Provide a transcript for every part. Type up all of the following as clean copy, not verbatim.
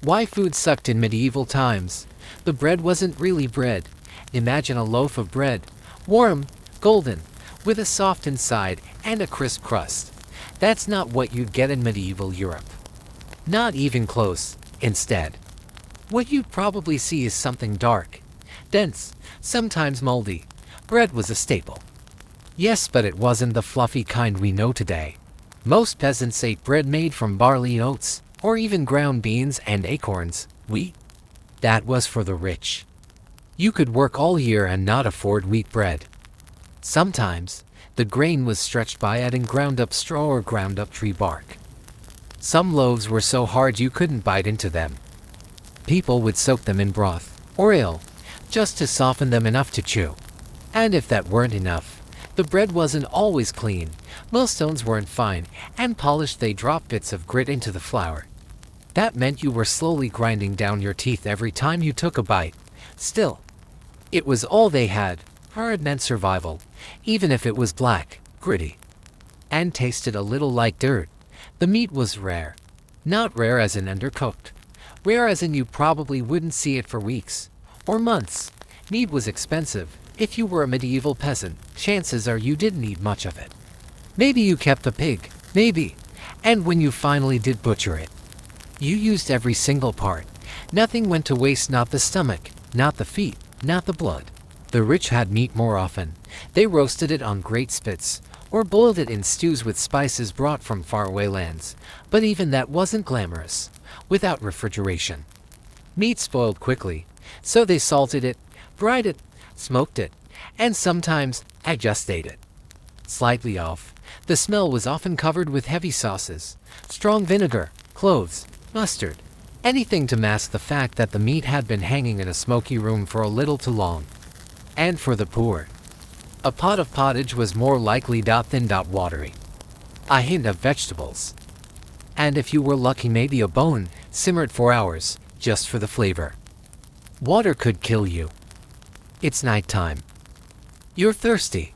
Why food sucked in medieval times? The bread wasn't really bread. Imagine a loaf of bread, warm, golden, with a soft inside and a crisp crust. That's not what you'd get in medieval Europe. Not even close. Instead, what you'd probably see is something dark, dense, sometimes moldy. Bread was a staple. Yes, but it wasn't the fluffy kind we know today. Most peasants ate bread made from barley, oats, or even ground beans and acorns, wheat. That was for the rich. You could work all year and not afford wheat bread. Sometimes, the grain was stretched by adding ground-up straw or ground-up tree bark. Some loaves were so hard you couldn't bite into them. People would soak them in broth, or ale, just to soften them enough to chew. And if that weren't enough, the bread wasn't always clean. Most stones weren't fine and polished. They dropped bits of grit into the flour. That meant you were slowly grinding down your teeth every time you took a bite. Still, it was all they had. Hard meant survival, even if it was black, gritty, and tasted a little like dirt. The meat was rare. Not rare as in undercooked. Rare as in you probably wouldn't see it for weeks or months. Meat was expensive. If you were a medieval peasant, chances are you didn't eat much of it. Maybe you kept a pig, maybe. And when you finally did butcher it, you used every single part. Nothing went to waste, not the stomach, not the feet, not the blood. The rich had meat more often. They roasted it on great spits, or boiled it in stews with spices brought from faraway lands. But even that wasn't glamorous. Without refrigeration, meat spoiled quickly, so they salted it, dried it, smoked it, and sometimes I just ate it. Slightly off, the smell was often covered with heavy sauces, strong vinegar, cloves, mustard, anything to mask the fact that the meat had been hanging in a smoky room for a little too long. And for the poor, a pot of pottage was more likely thin, watery. A hint of vegetables. And if you were lucky, maybe a bone, simmered for hours, just for the flavor. Water could kill you. It's nighttime. You're thirsty.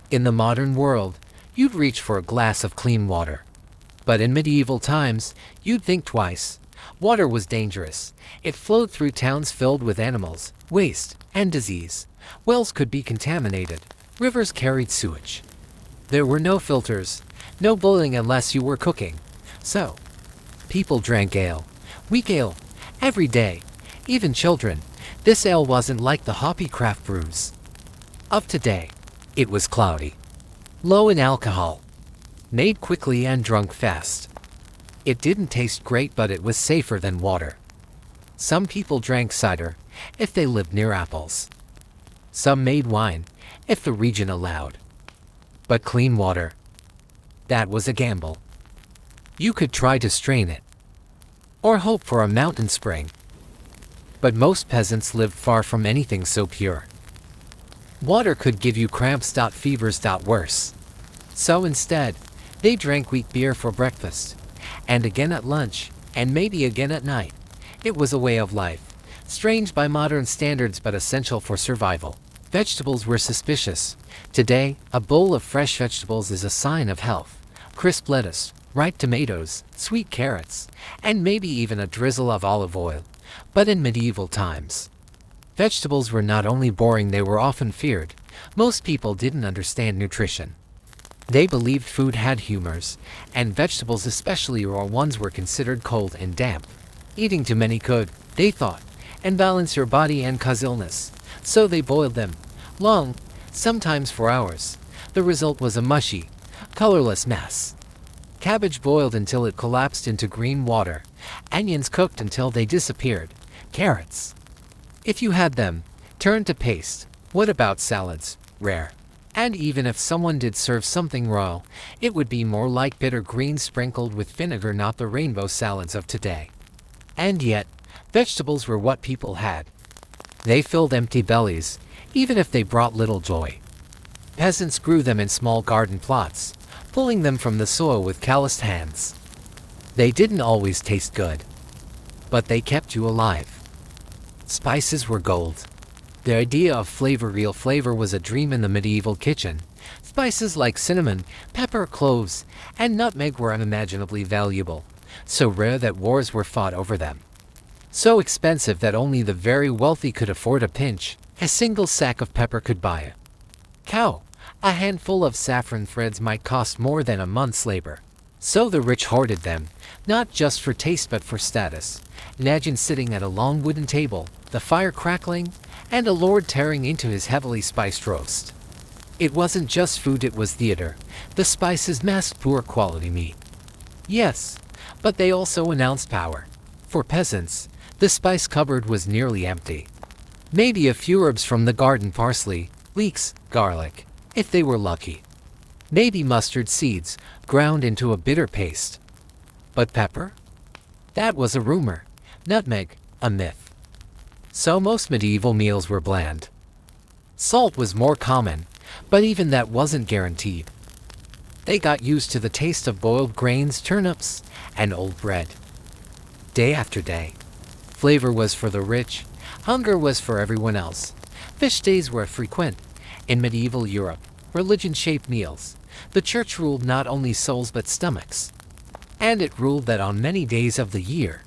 In the modern world, you'd reach for a glass of clean water. But in medieval times, you'd think twice. Water was dangerous. It flowed through towns filled with animals, waste, and disease. Wells could be contaminated. Rivers carried sewage. There were no filters, no boiling unless you were cooking. So, people drank ale, weak ale, every day. Even children. This ale wasn't like the hoppy craft brews of today. It was cloudy, low in alcohol, made quickly and drunk fast. It didn't taste great, but it was safer than water. Some people drank cider, if they lived near apples. Some made wine, if the region allowed. But clean water, that was a gamble. You could try to strain it, or hope for a mountain spring. But most peasants lived far from anything so pure. Water could give you cramps, fevers, worse. So instead, they drank weak beer for breakfast, and again at lunch, and maybe again at night. It was a way of life, strange by modern standards but essential for survival. Vegetables were suspicious. Today, a bowl of fresh vegetables is a sign of health. Crisp lettuce, ripe tomatoes, sweet carrots, and maybe even a drizzle of olive oil. But in medieval times, vegetables were not only boring, they were often feared. Most people didn't understand nutrition. They believed food had humors, and vegetables, especially raw ones, were considered cold and damp. Eating too many could, they thought, imbalance your body and cause illness. So they boiled them, long, sometimes for hours. The result was a mushy, colorless mess. Cabbage boiled until it collapsed into green water. Onions cooked until they disappeared. Carrots, if you had them, turned to paste. What about salads? Rare. And even if someone did serve something raw, it would be more like bitter greens sprinkled with vinegar, not the rainbow salads of today. And yet, vegetables were what people had. They filled empty bellies, even if they brought little joy. Peasants grew them in small garden plots, pulling them from the soil with calloused hands. They didn't always taste good, but they kept you alive. Spices were gold. The idea of flavor, real flavor, was a dream in the medieval kitchen. Spices like cinnamon, pepper, cloves, and nutmeg were unimaginably valuable, so rare that wars were fought over them. so expensive that only the very wealthy could afford a pinch. A single sack of pepper could buy a cow. A handful of saffron threads might cost more than a month's labor. So the rich hoarded them, not just for taste but for status. Imagine sitting at a long wooden table, the fire crackling, and a lord tearing into his heavily spiced roast. It wasn't just food, it was theater. The spices masked poor quality meat. Yes, but they also announced power. For peasants, the spice cupboard was nearly empty. Maybe a few herbs from the garden, parsley, leeks, garlic, if they were lucky. Maybe mustard seeds, ground into a bitter paste. But pepper? That was a rumor. Nutmeg, a myth. So most medieval meals were bland. Salt was more common, but even that wasn't guaranteed. They got used to the taste of boiled grains, turnips, and old bread. Day after day. Flavor was for the rich, hunger was for everyone else. Fish days were frequent. In medieval Europe, religion shaped meals. The church ruled not only souls but stomachs. And it ruled that on many days of the year,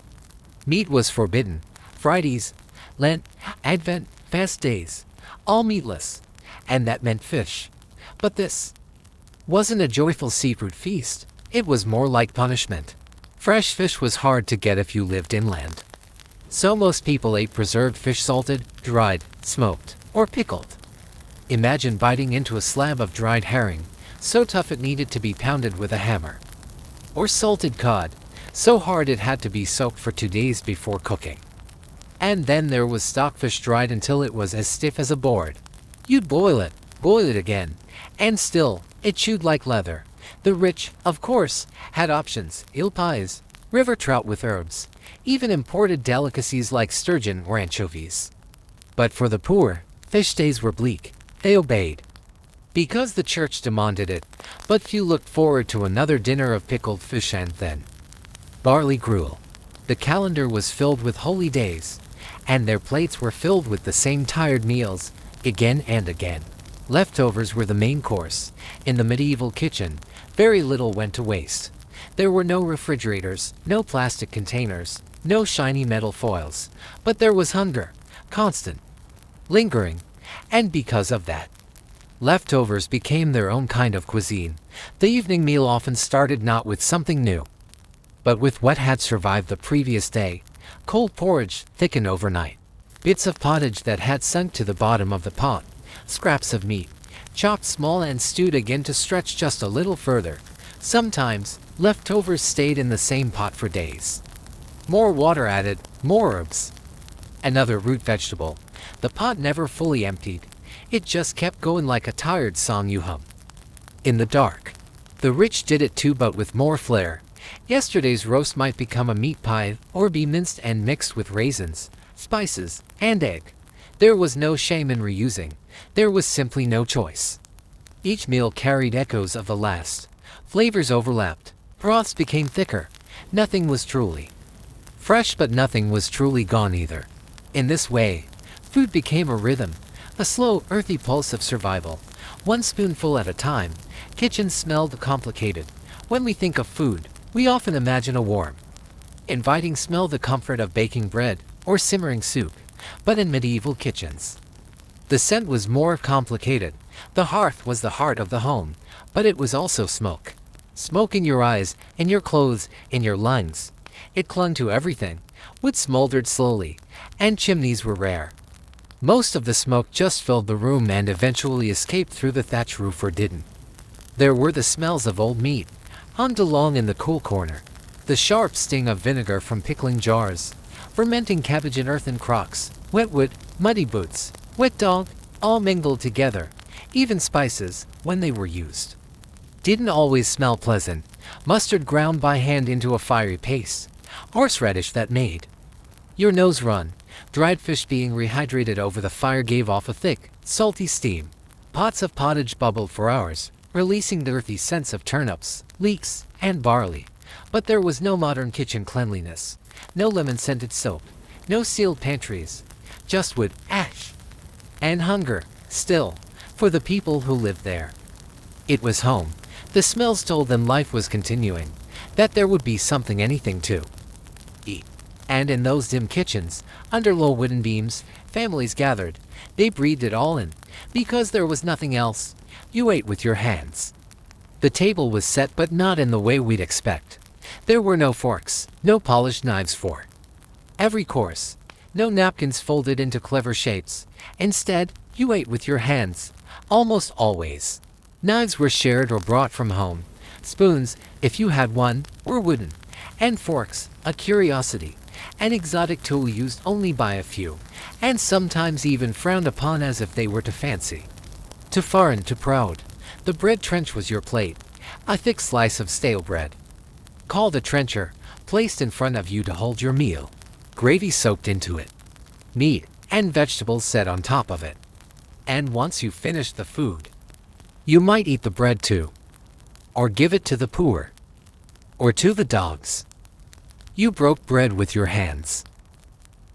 meat was forbidden. Fridays, Lent, Advent, fast days, all meatless. And that meant fish. But this wasn't a joyful seafood feast. It was more like punishment. Fresh fish was hard to get if you lived inland. So most people ate preserved fish, salted, dried, smoked, or pickled. Imagine biting into a slab of dried herring, so tough it needed to be pounded with a hammer. Or salted cod, so hard it had to be soaked for 2 days before cooking. And then there was stockfish, dried until it was as stiff as a board. You'd boil it again, and still, it chewed like leather. The rich, of course, had options: eel pies, river trout with herbs, even imported delicacies like sturgeon or anchovies. But for the poor, fish days were bleak. They obeyed because the church demanded it, but few looked forward to another dinner of pickled fish and then barley gruel. The calendar was filled with holy days, and their plates were filled with the same tired meals, again and again. Leftovers were the main course. In the medieval kitchen, very little went to waste. There were no refrigerators, no plastic containers, no shiny metal foils, but there was hunger, constant, lingering, and because of that, leftovers became their own kind of cuisine. The evening meal often started not with something new, but with what had survived the previous day. Cold porridge, thickened overnight. Bits of pottage that had sunk to the bottom of the pot. Scraps of meat, chopped small and stewed again to stretch just a little further. Sometimes, leftovers stayed in the same pot for days. More water added, more herbs. Another root vegetable. The pot never fully emptied. It just kept going like a tired song you hum in the dark. The rich did it too, but with more flair. Yesterday's roast might become a meat pie or be minced and mixed with raisins, spices, and egg. There was no shame in reusing. There was simply no choice. Each meal carried echoes of the last. Flavors overlapped. Broths became thicker. Nothing was truly fresh, but nothing was truly gone either. In this way, food became a rhythm, a slow, earthy pulse of survival. One spoonful at a time. Kitchens smelled complicated. When we think of food, we often imagine a warm, inviting smell, the comfort of baking bread or simmering soup. But in medieval kitchens, the scent was more complicated. The hearth was the heart of the home, but it was also smoke. Smoke in your eyes, in your clothes, in your lungs. It clung to everything. Wood smoldered slowly, and chimneys were rare. Most of the smoke just filled the room and eventually escaped through the thatch roof or didn't. There were the smells of old meat, hummed along in the cool corner. The sharp sting of vinegar from pickling jars, fermenting cabbage in earthen crocks, wet wood, muddy boots, wet dog, all mingled together. Even spices, when they were used, didn't always smell pleasant. Mustard ground by hand into a fiery paste, horseradish that made your nose run, dried fish being rehydrated over the fire gave off a thick, salty steam. Pots of pottage bubbled for hours, releasing the earthy scents of turnips, leeks, and barley. But there was no modern kitchen cleanliness, no lemon-scented soap, no sealed pantries, just wood, ash, and hunger, still, for the people who lived there. It was home. The smells told them life was continuing, that there would be something, anything to eat. And in those dim kitchens, under low wooden beams, families gathered. They breathed it all in, because there was nothing else. You ate with your hands. The table was set, but not in the way we'd expect. There were no forks, no polished knives for every course, no napkins folded into clever shapes. Instead, you ate with your hands, almost always. Knives were shared or brought from home. Spoons, if you had one, were wooden. And forks, a curiosity, an exotic tool used only by a few, and sometimes even frowned upon as if they were too fancy, too foreign, too proud. The bread trench was your plate, a thick slice of stale bread, called a trencher, placed in front of you to hold your meal. Gravy soaked into it, meat and vegetables set on top of it. And once you finished the food, you might eat the bread too, or give it to the poor, or to the dogs. You broke bread with your hands.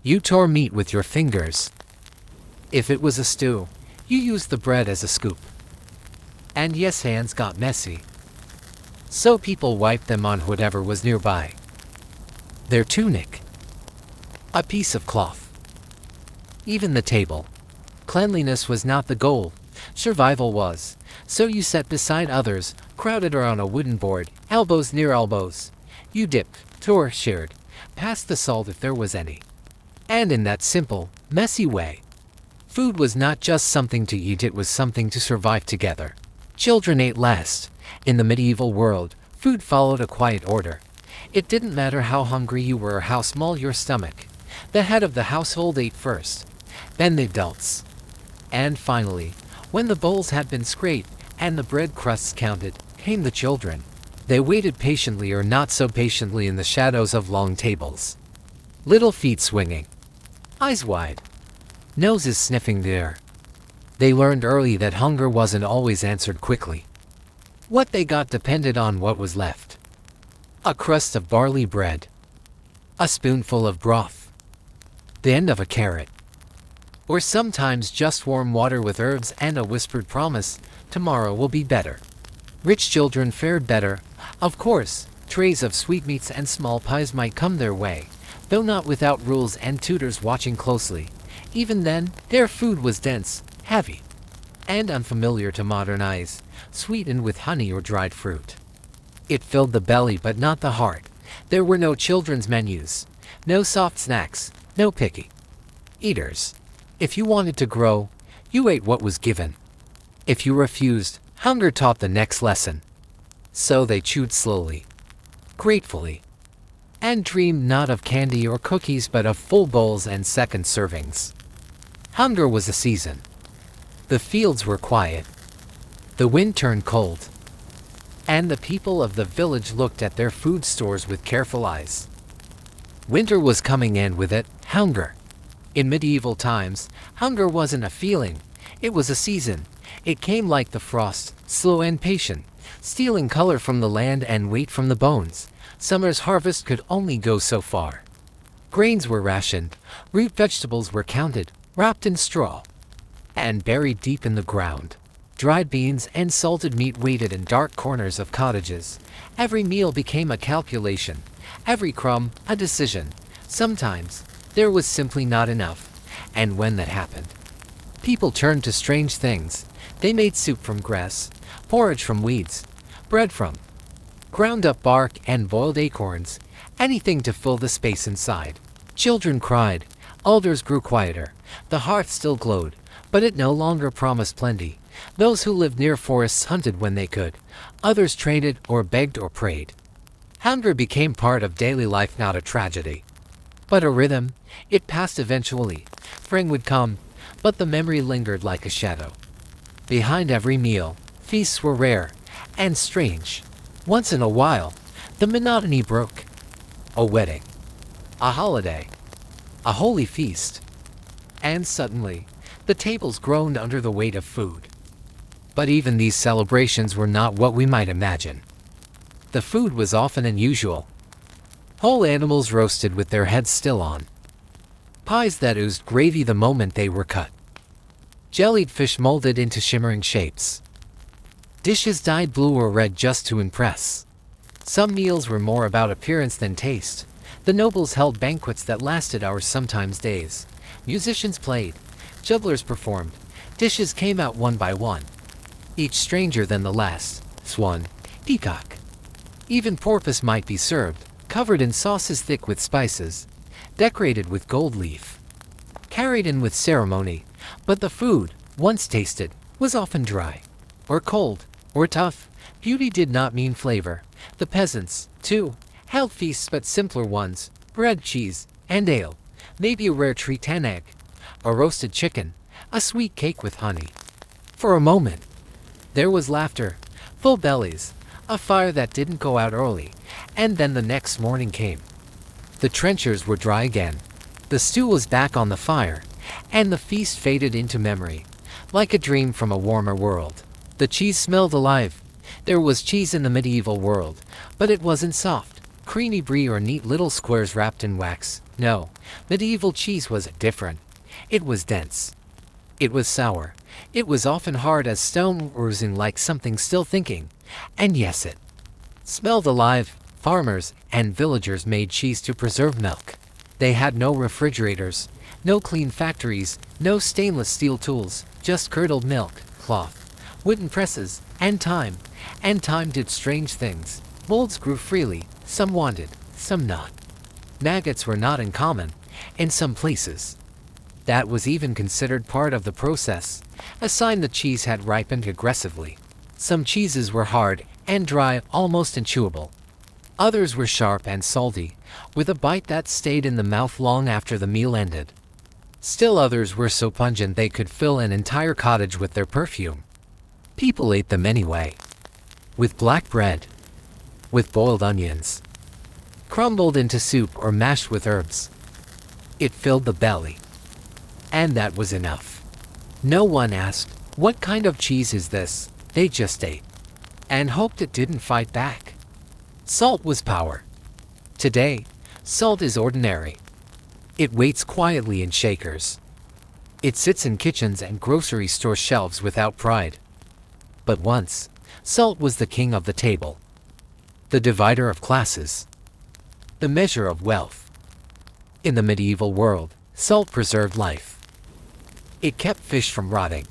You tore meat with your fingers. If it was a stew, you used the bread as a scoop. And yes, hands got messy, so people wiped them on whatever was nearby. Their tunic, a piece of cloth, even the table. Cleanliness was not the goal, survival was. So you sat beside others, crowded around a wooden board, elbows near elbows. You dipped, tore, shared, passed the salt if there was any. And in that simple, messy way, food was not just something to eat, it was something to survive together. Children ate last. In the medieval world, food followed a quiet order. It didn't matter how hungry you were or how small your stomach. The head of the household ate first, then the adults. And finally, when the bowls had been scraped and the bread crusts counted, came the children. They waited patiently or not so patiently in the shadows of long tables. Little feet swinging, eyes wide, noses sniffing the air. They learned early that hunger wasn't always answered quickly. What they got depended on what was left. A crust of barley bread, a spoonful of broth, the end of a carrot, or sometimes just warm water with herbs and a whispered promise, tomorrow will be better. Rich children fared better. Of course, trays of sweetmeats and small pies might come their way, though not without rules and tutors watching closely. Even then, their food was dense, heavy, and unfamiliar to modern eyes, sweetened with honey or dried fruit. It filled the belly but not the heart. There were no children's menus, no soft snacks, no picky eaters. If you wanted to grow, you ate what was given. If you refused, hunger taught the next lesson. So they chewed slowly, gratefully, and dreamed not of candy or cookies but of full bowls and second servings. Hunger was a season. The fields were quiet. The wind turned cold. And the people of the village looked at their food stores with careful eyes. Winter was coming, and with it, hunger. In medieval times, hunger wasn't a feeling, it was a season. It came like the frost, slow and patient, stealing color from the land and weight from the bones. Summer's harvest could only go so far. Grains were rationed, root vegetables were counted, wrapped in straw, and buried deep in the ground. Dried beans and salted meat waited in dark corners of cottages. Every meal became a calculation, every crumb a decision. Sometimes, there was simply not enough, and when that happened, people turned to strange things. They made soup from grass, porridge from weeds, bread from ground up bark and boiled acorns, anything to fill the space inside. Children cried, elders grew quieter, the hearth still glowed, but it no longer promised plenty. Those who lived near forests hunted when they could, others traded or begged or prayed. Hunger became part of daily life, not a tragedy, but a rhythm. It passed eventually. Spring would come, but the memory lingered like a shadow. Behind every meal, feasts were rare and strange. Once in a while, the monotony broke. A wedding, a holiday, a holy feast. And suddenly, the tables groaned under the weight of food. But even these celebrations were not what we might imagine. The food was often unusual. Whole animals roasted with their heads still on. Pies that oozed gravy the moment they were cut. Jellied fish molded into shimmering shapes. Dishes dyed blue or red just to impress. Some meals were more about appearance than taste. The nobles held banquets that lasted hours, sometimes days. Musicians played, jugglers performed, dishes came out one by one, each stranger than the last. Swan, peacock, even porpoise might be served, covered in sauces thick with spices, decorated with gold leaf, carried in with ceremony. But the food, once tasted, was often dry, or cold, or tough. Beauty did not mean flavor. The peasants, too, held feasts, but simpler ones: bread, cheese, and ale, maybe a rare treat, an egg, a roasted chicken, a sweet cake with honey. For a moment, there was laughter, full bellies, a fire that didn't go out early, and then the next morning came. The trenchers were dry again. The stew was back on the fire, and the feast faded into memory, like a dream from a warmer world. The cheese smelled alive. There was cheese in the medieval world, but it wasn't soft, creamy brie or neat little squares wrapped in wax. No, medieval cheese was different. It was dense. It was sour. It was often hard as stone, oozing like something still thinking. And yes, it smelled alive. Farmers and villagers made cheese to preserve milk. They had no refrigerators, no clean factories, no stainless steel tools, just curdled milk, cloth, wooden presses, and time. And time did strange things. Molds grew freely, some wanted, some not. Maggots were not uncommon in some places. That was even considered part of the process, a sign the cheese had ripened aggressively. Some cheeses were hard and dry, almost unchewable. Others were sharp and salty, with a bite that stayed in the mouth long after the meal ended. Still others were so pungent they could fill an entire cottage with their perfume. People ate them anyway. With black bread, with boiled onions, crumbled into soup or mashed with herbs. It filled the belly. And that was enough. No one asked, "What kind of cheese is this?" They just ate, and hoped it didn't fight back. Salt was power. Today, salt is ordinary. It waits quietly in shakers. It sits in kitchens and grocery store shelves without pride. But once, salt was the king of the table, the divider of classes, the measure of wealth. In the medieval world, salt preserved life. It kept fish from rotting,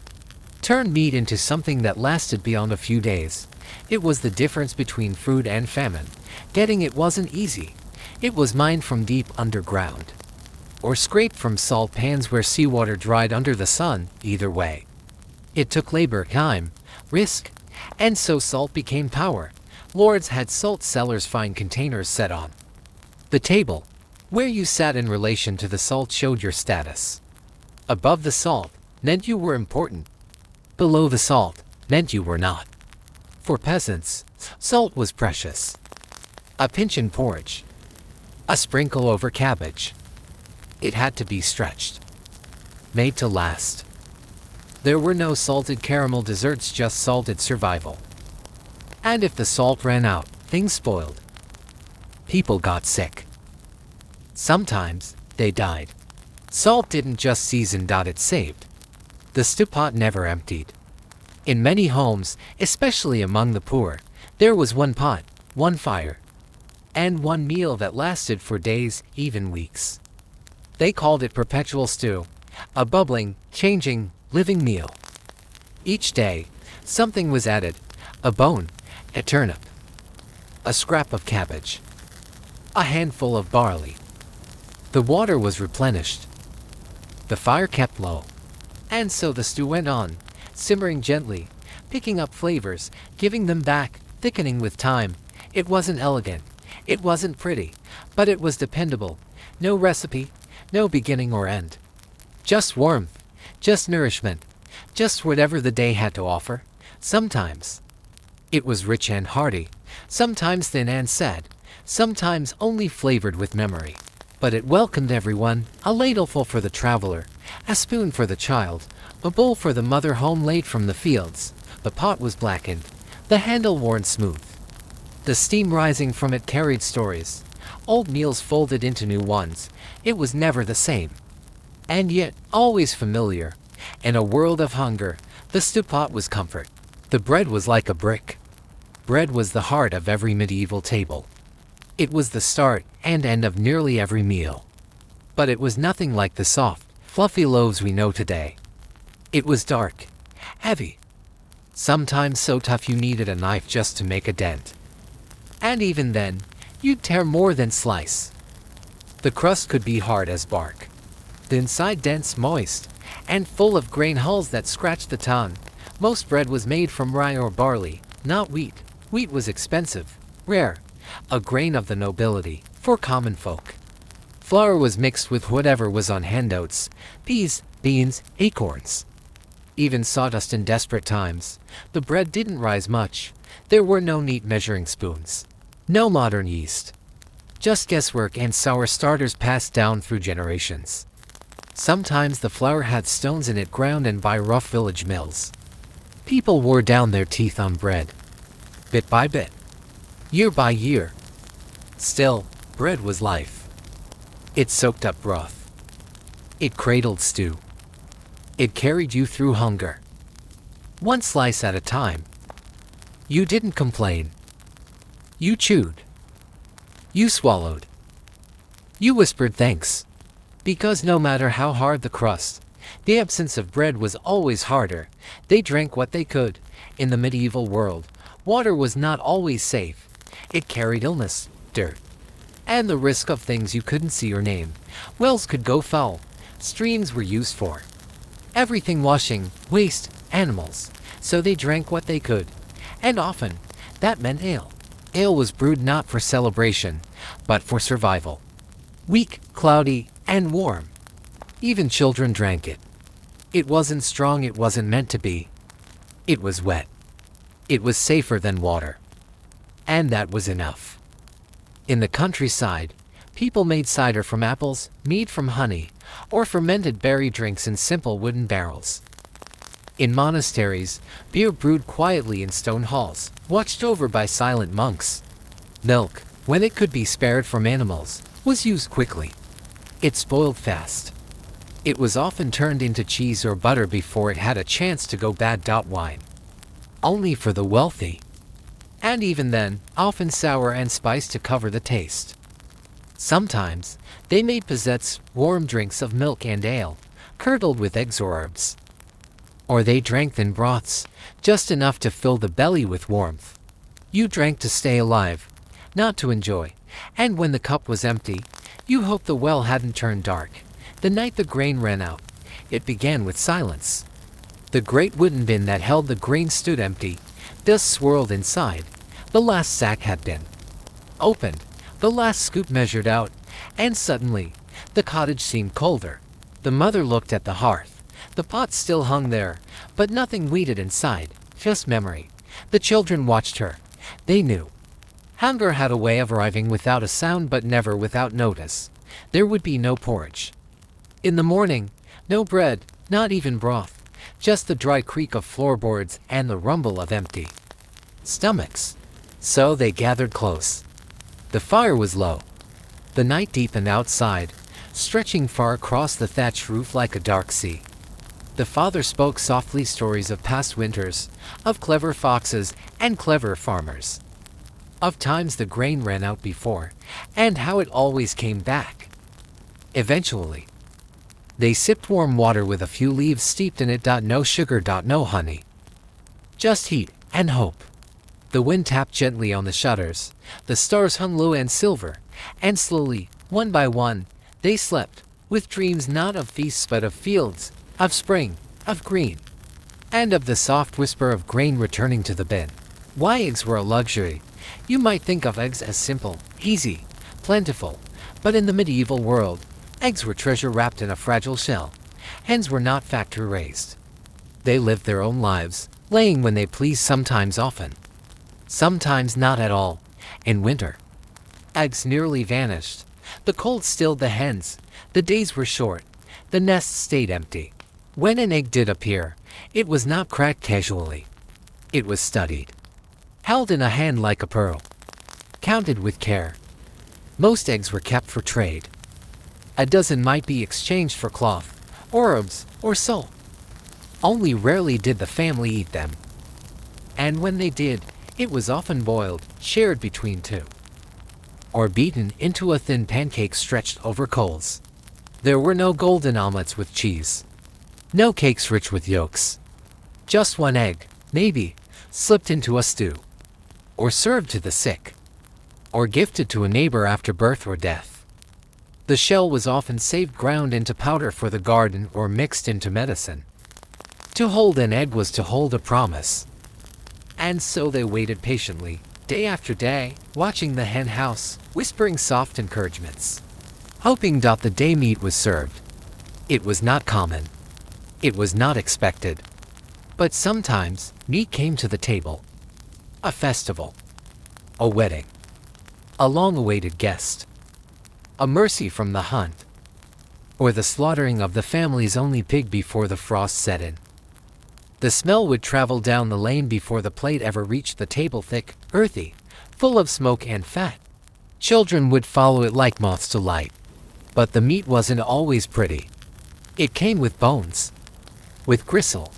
turned meat into something that lasted beyond a few days. It was the difference between food and famine. Getting it wasn't easy. It was mined from deep underground, or scraped from salt pans where seawater dried under the sun. Either way, it took labor, time, risk, and so salt became power. Lords had salt cellars, fine containers set on the table. Where you sat in relation to the salt showed your status. Above the salt meant you were important. Below the salt meant you were not. For peasants, salt was precious. A pinch in porridge, a sprinkle over cabbage. It had to be stretched, made to last. There were no salted caramel desserts, just salted survival. And if the salt ran out, things spoiled. People got sick. Sometimes, they died. Salt didn't just season, it saved. The stew pot never emptied. In many homes, especially among the poor, there was one pot, one fire, and one meal that lasted for days, even weeks. They called it perpetual stew, a bubbling, changing, living meal. Each day, something was added: a bone, a turnip, a scrap of cabbage, a handful of barley. The water was replenished. The fire kept low. And so the stew went on, simmering gently, picking up flavors, giving them back, thickening with time. It wasn't elegant. It wasn't pretty. But it was dependable. No recipe, no beginning or end. Just warmth, just nourishment, just whatever the day had to offer. Sometimes it was rich and hearty, sometimes thin and sad, sometimes only flavored with memory. But it welcomed everyone: a ladleful for the traveler, a spoon for the child, a bowl for the mother home late from the fields. The pot was blackened, the handle worn smooth. The steam rising from it carried stories, old meals folded into new ones. It was never the same, and yet always familiar. In a world of hunger, the stew pot was comfort. The bread was like a brick. Bread was the heart of every medieval table. It was the start and end of nearly every meal. But it was nothing like the soft, fluffy loaves we know today. It was dark, heavy, sometimes so tough you needed a knife just to make a dent. And even then, you'd tear more than slice. The crust could be hard as bark, the inside dense, moist, and full of grain hulls that scratched the tongue. Most bread was made from rye or barley, not wheat. Wheat was expensive, rare, a grain of the nobility, for common folk. Flour was mixed with whatever was on hand: oats, peas, beans, acorns. Even sawdust in desperate times. The bread didn't rise much. There were no neat measuring spoons. No modern yeast. Just guesswork and sour starters passed down through generations. Sometimes the flour had stones in it, ground and by rough village mills. People wore down their teeth on bread, bit by bit, year by year. Still, bread was life. It soaked up broth. It cradled stew. It carried you through hunger. One slice at a time. You didn't complain. You chewed. You swallowed. You whispered thanks. Because no matter how hard the crust, the absence of bread was always harder. They drank what they could. In the medieval world, water was not always safe. It carried illness, dirt, and the risk of things you couldn't see or name. Wells could go foul. Streams were used for everything: washing, waste, animals. So they drank what they could. And often, that meant ale. Ale was brewed not for celebration, but for survival. Weak, cloudy, and warm. Even children drank it. It wasn't strong, it wasn't meant to be. It was wet. It was safer than water. And that was enough. In the countryside, people made cider from apples, mead from honey, or fermented berry drinks in simple wooden barrels. In monasteries, beer brewed quietly in stone halls, watched over by silent monks. Milk, when it could be spared from animals, was used quickly. It spoiled fast. It was often turned into cheese or butter before it had a chance to go bad. Wine, only for the wealthy. And even then, often sour and spiced to cover the taste. Sometimes, they made peasants, warm drinks of milk and ale, curdled with eggs or herbs. Or they drank thin broths, just enough to fill the belly with warmth. You drank to stay alive, not to enjoy, and when the cup was empty, you hoped the well hadn't turned dark. The night the grain ran out, it began with silence. The great wooden bin that held the grain stood empty. Dust swirled inside. The last sack had been opened. The last scoop measured out. And suddenly, the cottage seemed colder. The mother looked at the hearth. The pot still hung there, but nothing waited inside, just memory. The children watched her. They knew. Hunger had a way of arriving without a sound but never without notice. There would be no porridge. In the morning, no bread, not even broth, just the dry creak of floorboards and the rumble of empty stomachs. So they gathered close. The fire was low. The night deepened outside, stretching far across the thatched roof like a dark sea. The father spoke softly stories of past winters, of clever foxes and clever farmers, of times the grain ran out before, and how it always came back. Eventually, they sipped warm water with a few leaves steeped in it. No sugar, no honey. Just heat and hope. The wind tapped gently on the shutters. The stars hung low and silver, and slowly, one by one, they slept, with dreams not of feasts but of fields, of spring, of green, and of the soft whisper of grain returning to the bin. Why eggs were a luxury? You might think of eggs as simple, easy, plentiful, but in the medieval world, eggs were treasure wrapped in a fragile shell. Hens were not factory raised. They lived their own lives, laying when they pleased, sometimes often. Sometimes not at all. In winter, eggs nearly vanished. The cold stilled the hens. The days were short. The nests stayed empty. When an egg did appear, it was not cracked casually. It was studied, held in a hand like a pearl, counted with care. Most eggs were kept for trade. A dozen might be exchanged for cloth, or herbs, or salt. Only rarely did the family eat them. And when they did, it was often boiled, shared between two. or beaten into a thin pancake stretched over coals. There were no golden omelets with cheese. No cakes rich with yolks. Just one egg, maybe, slipped into a stew. Or served to the sick. Or gifted to a neighbor after birth or death. The shell was often saved ground into powder for the garden or mixed into medicine. To hold an egg was to hold a promise. And so they waited patiently, day after day, watching the hen house, whispering soft encouragements. Hoping the day meat was served. It was not common. It was not expected. But sometimes, meat came to the table. A festival. A wedding. A long-awaited guest. A mercy from the hunt. Or the slaughtering of the family's only pig before the frost set in. The smell would travel down the lane before the plate ever reached the table, thick, earthy, full of smoke and fat. Children would follow it like moths to light. But the meat wasn't always pretty. It came with bones. With gristle.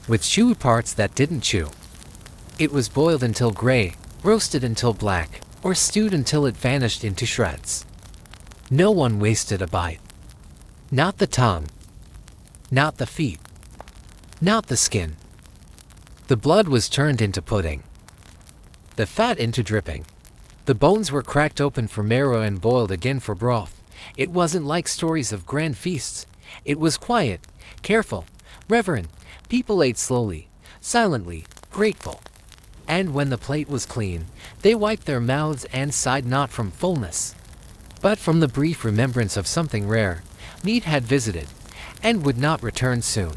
With chewy parts that didn't chew. It was boiled until gray, roasted until black, or stewed until it vanished into shreds. No one wasted a bite. Not the tongue. Not the feet. Not the skin. The blood was turned into pudding. The fat into dripping. The bones were cracked open for marrow and boiled again for broth. It wasn't like stories of grand feasts. It was quiet, careful, reverent. People ate slowly, silently, grateful. And when the plate was clean, they wiped their mouths and sighed not from fullness, but from the brief remembrance of something rare. Meat had visited, and would not return soon.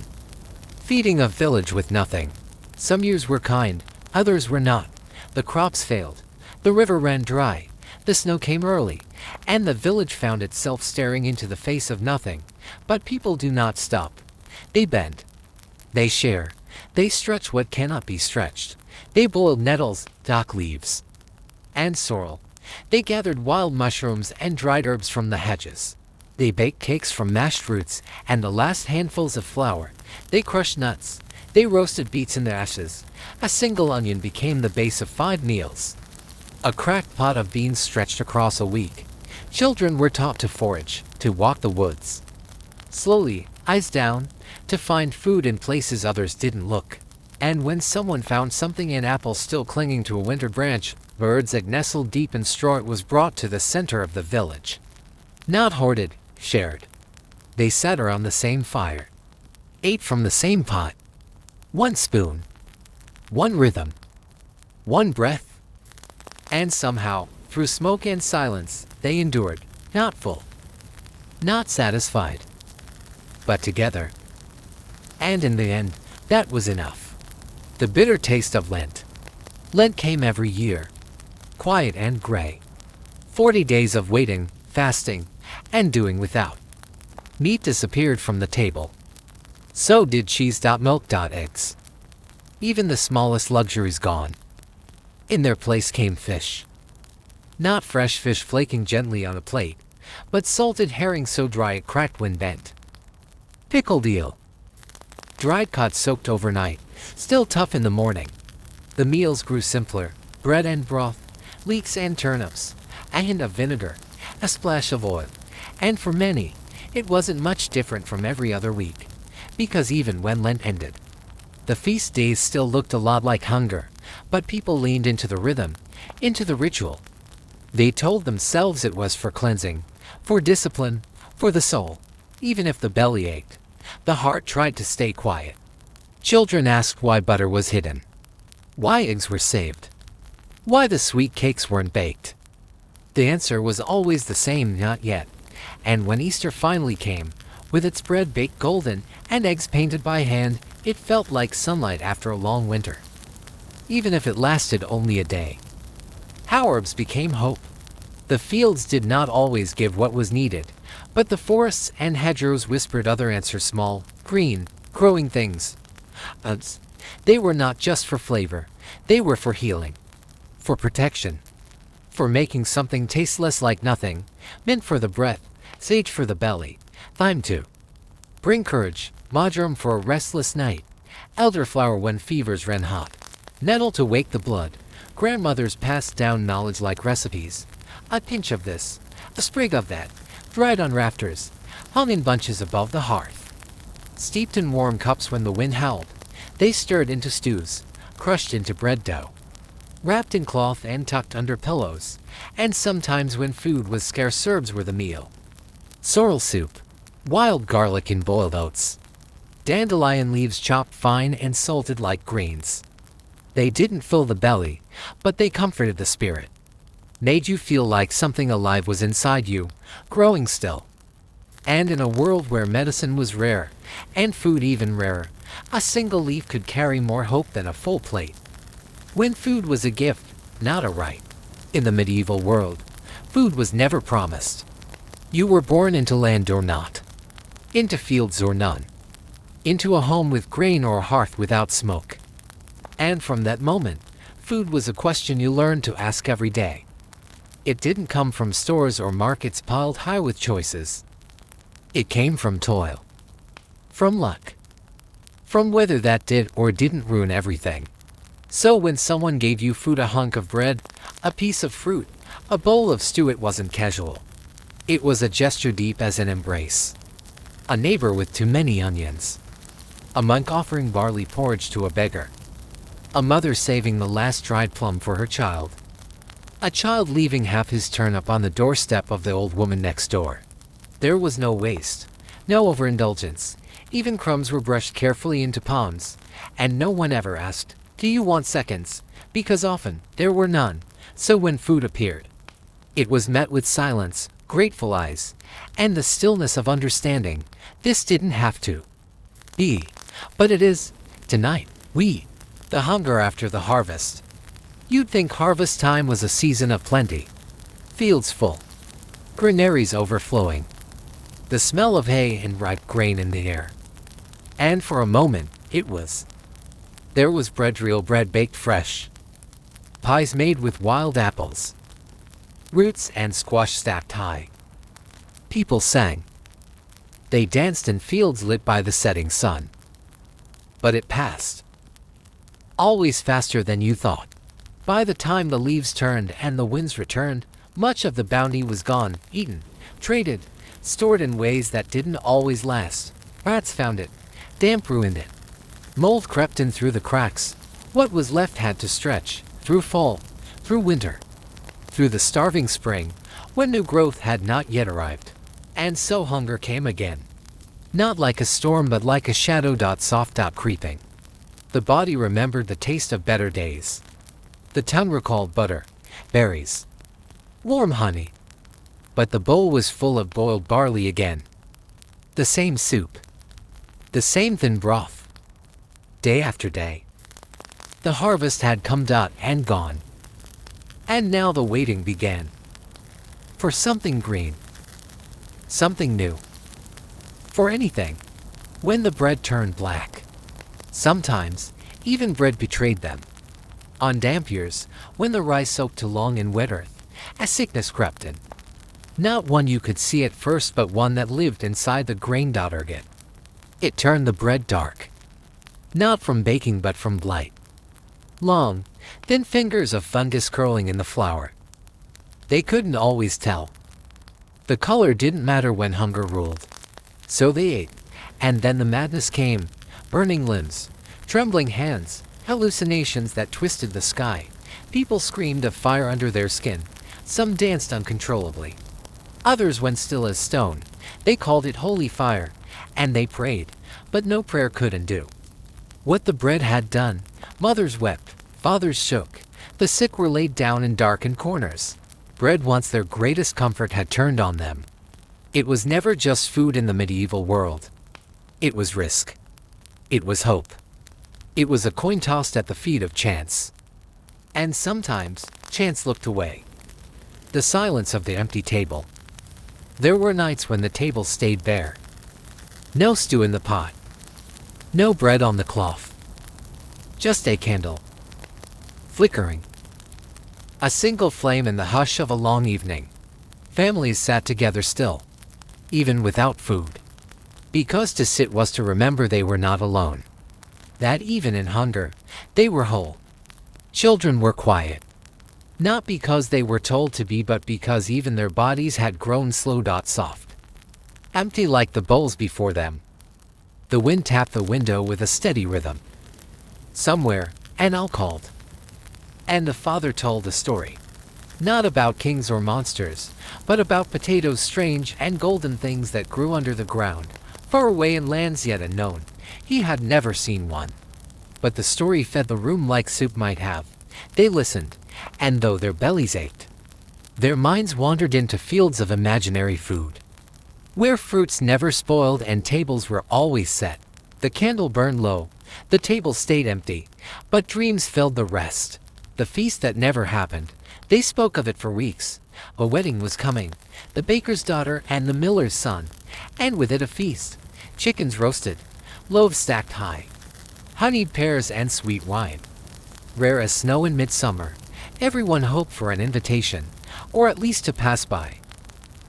Feeding a village with nothing. Some years were kind, others were not. The crops failed. The river ran dry. The snow came early, and the village found itself staring into the face of nothing. But people do not stop. They bend. They share. They stretch what cannot be stretched. They boiled nettles, dock leaves, and sorrel. They gathered wild mushrooms and dried herbs from the hedges. They baked cakes from mashed roots and the last handfuls of flour. They crushed nuts. They roasted beets in their ashes. A single onion became the base of 5 meals. A cracked pot of beans stretched across a week. Children were taught to forage, to walk the woods. Slowly, eyes down, to find food in places others didn't look. And when someone found something, an apple still clinging to a winter branch, birds egg nestled deep in straw, it was brought to the center of the village. Not hoarded, shared. They sat around the same fire. Ate from the same pot. One spoon. One rhythm. One breath. And somehow, through smoke and silence, they endured, not full. Not satisfied. But together. And in the end, that was enough. The bitter taste of Lent. Lent came every year. Quiet and gray. 40 days of waiting, fasting, and doing without. Meat disappeared from the table. So did cheese. Milk. Eggs. Even the smallest luxuries gone. In their place came fish. Not fresh fish flaking gently on a plate, but salted herring so dry it cracked when bent. Pickled eel. Dried cod soaked overnight, still tough in the morning. The meals grew simpler, bread and broth, leeks and turnips, a hint of vinegar, a splash of oil. And for many, it wasn't much different from every other week, because even when Lent ended, the feast days still looked a lot like hunger, but people leaned into the rhythm, into the ritual. They told themselves it was for cleansing, for discipline, for the soul. Even if the belly ached, the heart tried to stay quiet. Children asked why butter was hidden, why eggs were saved, why the sweet cakes weren't baked. The answer was always the same: not yet. And when Easter finally came, with its bread baked golden and eggs painted by hand, it felt like sunlight after a long winter, even if it lasted only a day. How herbs became hope. The fields did not always give what was needed, but the forests and hedgerows whispered other answers: small, green, growing things. They were not just for flavor, they were for healing, for protection, for making something taste less like nothing. Mint for the breath, sage for the belly, thyme to bring courage, marjoram for a restless night, elderflower when fevers ran hot, nettle to wake the blood. Grandmothers passed down knowledge like recipes. A pinch of this, a sprig of that, dried on rafters, hung in bunches above the hearth. Steeped in warm cups when the wind howled, they stirred into stews, crushed into bread dough, wrapped in cloth and tucked under pillows, and sometimes when food was scarce herbs were the meal. Sorrel soup, wild garlic in boiled oats, dandelion leaves chopped fine and salted like greens. They didn't fill the belly, but they comforted the spirit, made you feel like something alive was inside you, growing still. And in a world where medicine was rare, and food even rarer, a single leaf could carry more hope than a full plate. When food was a gift, not a right. In the medieval world, food was never promised. You were born into land or not, into fields or none, into a home with grain or a hearth without smoke. And from that moment, food was a question you learned to ask every day. It didn't come from stores or markets piled high with choices. It came from toil, from luck, from weather that did or didn't ruin everything. So when someone gave you food, a hunk of bread, a piece of fruit, a bowl of stew, it wasn't casual. It was a gesture deep as an embrace. A neighbor with too many onions, a monk offering barley porridge to a beggar, a mother saving the last dried plum for her child, a child leaving half his turnip on the doorstep of the old woman next door. There was no waste, no overindulgence. Even crumbs were brushed carefully into palms, and no one ever asked, "Do you want seconds?" because often there were none. So when food appeared, it was met with silence, grateful eyes, and the stillness of understanding. This didn't have to be, but it is. Tonight, the hunger after the harvest. You'd think harvest time was a season of plenty. Fields full, granaries overflowing, the smell of hay and ripe grain in the air. And for a moment, it was. There was bread, real bread baked fresh, pies made with wild apples, roots and squash stacked high. People sang. They danced in fields lit by the setting sun. But it passed. Always faster than you thought. By the time the leaves turned and the winds returned, much of the bounty was gone, eaten, traded, stored in ways that didn't always last. Rats found it. Damp ruined it. Mold crept in through the cracks. What was left had to stretch, through fall, through winter, through the starving spring, when new growth had not yet arrived. And so hunger came again. Not like a storm but like a shadow, soft creeping. The body remembered the taste of better days. The tongue recalled butter, berries, warm honey. But the bowl was full of boiled barley again. The same soup. The same thin broth. Day after day. The harvest had come, and gone. And now the waiting began. For something green. Something new. For anything. When the bread turned black. Sometimes, even bread betrayed them. On damp years, when the rice soaked too long in wet earth, a sickness crept in. Not one you could see at first, but one that lived inside the grain. Ergot. It turned the bread dark. Not from baking but from blight. Long, thin fingers of fungus curling in the flour. They couldn't always tell. The color didn't matter when hunger ruled. So they ate, and then the madness came. Burning limbs, trembling hands, hallucinations that twisted the sky. People screamed of fire under their skin. Some danced uncontrollably. Others went still as stone. They called it holy fire, and they prayed, but no prayer could undo what the bread had done. Mothers wept, fathers shook. The sick were laid down in darkened corners. Bread, once their greatest comfort, had turned on them. It was never just food in the medieval world. It was risk. It was hope. It was a coin tossed at the feet of chance. And sometimes, chance looked away. The silence of the empty table. There were nights when the table stayed bare. No stew in the pot. No bread on the cloth. Just a candle. Flickering. A single flame in the hush of a long evening. Families sat together still, even without food. Because to sit was to remember they were not alone. That even in hunger, they were whole. Children were quiet. Not because they were told to be, but because even their bodies had grown soft, empty like the bowls before them. The wind tapped the window with a steady rhythm. Somewhere, an owl called. And the father told a story. Not about kings or monsters, but about potatoes, strange and golden things that grew under the ground, far away in lands yet unknown. He had never seen one. But the story fed the room like soup might have. They listened, and though their bellies ached, their minds wandered into fields of imaginary food, where fruits never spoiled and tables were always set. The candle burned low, the table stayed empty, but dreams filled the rest. The feast that never happened, they spoke of it for weeks. A wedding was coming, the baker's daughter and the miller's son, and with it a feast. Chickens roasted, loaves stacked high, honeyed pears and sweet wine. Rare as snow in midsummer, everyone hoped for an invitation, or at least to pass by,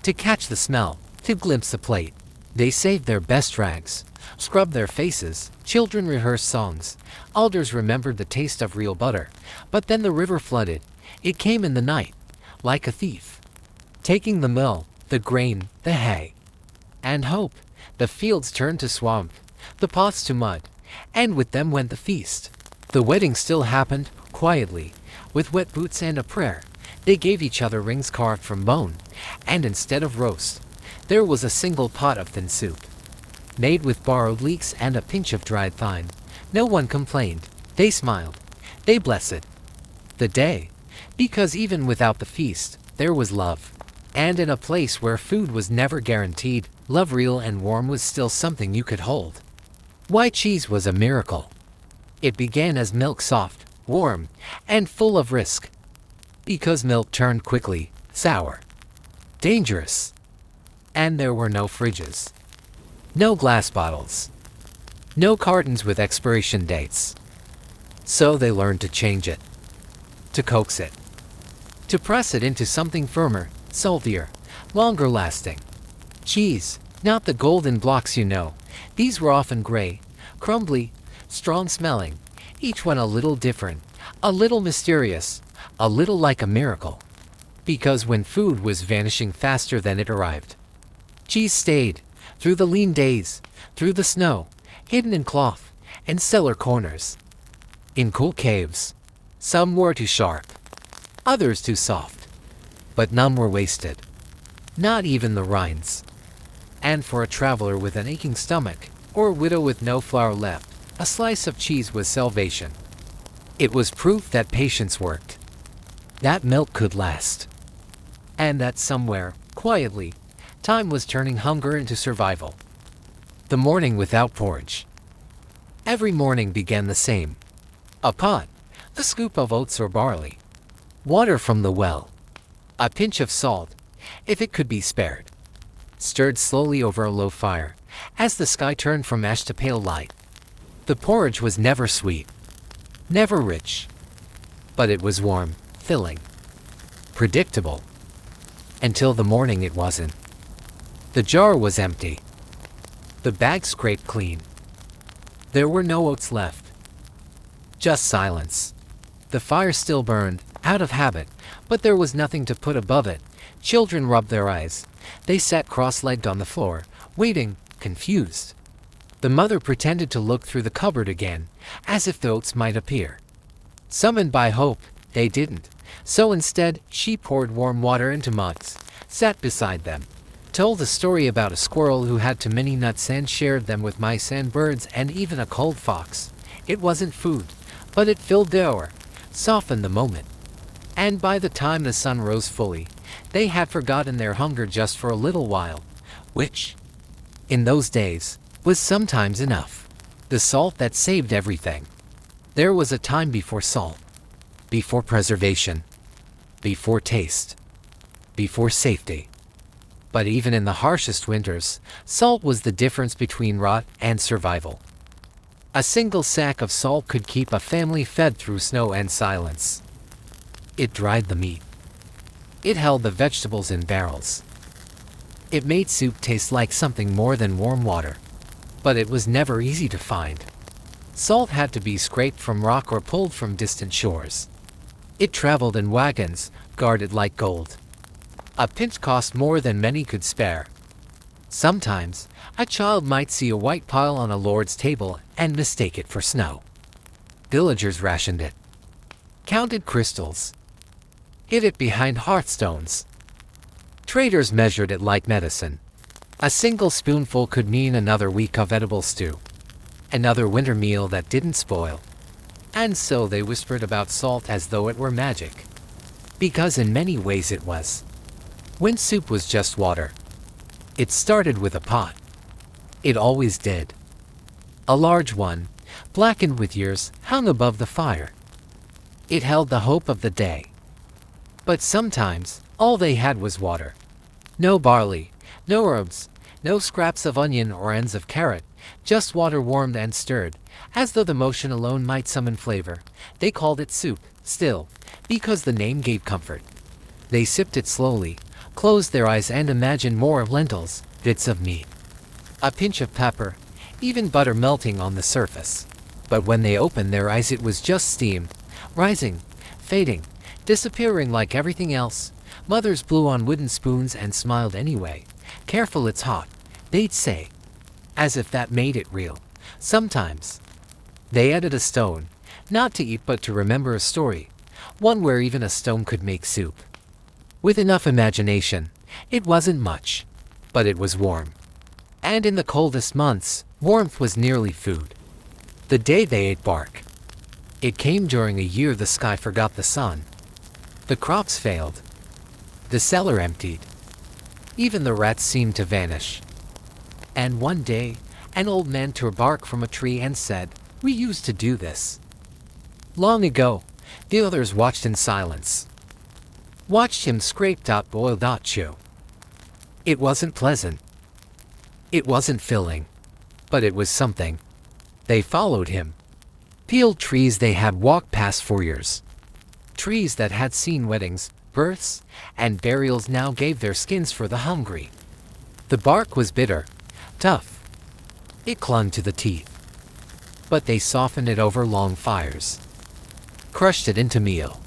to catch the smell, to glimpse the plate. They saved their best rags, scrubbed their faces, children rehearsed songs, elders remembered the taste of real butter. But then the river flooded. It came in the night, like a thief, taking the mill, the grain, the hay, and hope. The fields turned to swamp, the pots to mud, and with them went the feast. The wedding still happened, quietly, with wet boots and a prayer. They gave each other rings carved from bone, and instead of roast, there was a single pot of thin soup, made with borrowed leeks and a pinch of dried thyme. No one complained. They smiled. They blessed the day, because even without the feast, there was love. And in a place where food was never guaranteed, love real and warm was still something you could hold. Why cheese was a miracle. It began as milk, soft, warm, and full of risk. Because milk turned quickly sour, dangerous. And there were no fridges, no glass bottles, no cartons with expiration dates. So they learned to change it, to coax it, to press it into something firmer, saltier, longer lasting. Cheese, not the golden blocks you know. These were often gray, crumbly, strong smelling, each one a little different, a little mysterious, a little like a miracle. Because when food was vanishing faster than it arrived, cheese stayed, through the lean days, through the snow, hidden in cloth and cellar corners, in cool caves. Some were too sharp, others too soft, but none were wasted, not even the rinds. And for a traveler with an aching stomach, or a widow with no flour left, a slice of cheese was salvation. It was proof that patience worked, that milk could last, and that somewhere, quietly, time was turning hunger into survival. The morning without porridge. Every morning began the same. A pot, a scoop of oats or barley, water from the well, a pinch of salt, if it could be spared, stirred slowly over a low fire, as the sky turned from ash to pale light. The porridge was never sweet, never rich, but it was warm, filling, predictable. Until the morning it wasn't. The jar was empty, the bag scraped clean. There were no oats left, just silence. The fire still burned, out of habit, but there was nothing to put above it. Children rubbed their eyes. They sat cross-legged on the floor, waiting, confused. The mother pretended to look through the cupboard again, as if the oats might appear. Summoned by hope, they didn't. So instead, she poured warm water into mugs, sat beside them, told a story about a squirrel who had too many nuts and shared them with mice and birds and even a cold fox. It wasn't food, but it filled the hour, softened the moment. And by the time the sun rose fully, they had forgotten their hunger just for a little while, which, in those days, was sometimes enough. The salt that saved everything. There was a time before salt, before preservation, before taste, before safety. But even in the harshest winters, salt was the difference between rot and survival. A single sack of salt could keep a family fed through snow and silence. It dried the meat. It held the vegetables in barrels. It made soup taste like something more than warm water. But it was never easy to find. Salt had to be scraped from rock or pulled from distant shores. It traveled in wagons, guarded like gold. A pinch cost more than many could spare. Sometimes, a child might see a white pile on a lord's table and mistake it for snow. Villagers rationed it, counted crystals, hid it behind hearthstones. Traders measured it like medicine. A single spoonful could mean another week of edible stew, another winter meal that didn't spoil. And so they whispered about salt as though it were magic. Because in many ways it was. When soup was just water, it started with a pot. It always did. A large one, blackened with years, hung above the fire. It held the hope of the day. But sometimes, all they had was water. No barley, no herbs, no scraps of onion or ends of carrot, just water warmed and stirred, as though the motion alone might summon flavor. They called it soup, still, because the name gave comfort. They sipped it slowly, closed their eyes and imagined more of lentils, bits of meat, a pinch of pepper, even butter melting on the surface. But when they opened their eyes it was just steam, rising, fading, disappearing like everything else. Mothers blew on wooden spoons and smiled anyway. Careful, it's hot, they'd say, as if that made it real. Sometimes, they added a stone, not to eat but to remember a story, one where even a stone could make soup. With enough imagination, it wasn't much, but it was warm. And in the coldest months, warmth was nearly food. The day they ate bark. It came during a year the sky forgot the sun. The crops failed. The cellar emptied. Even the rats seemed to vanish. And one day, an old man tore bark from a tree and said, "We used to do this long ago." The others watched in silence. Watched him scrape boiled chew. It wasn't pleasant. It wasn't filling. But it was something. They followed him. Peeled trees they had walked past for years. Trees that had seen weddings, births, and burials now gave their skins for the hungry. The bark was bitter, tough. It clung to the teeth. But they softened it over long fires. Crushed it into meal.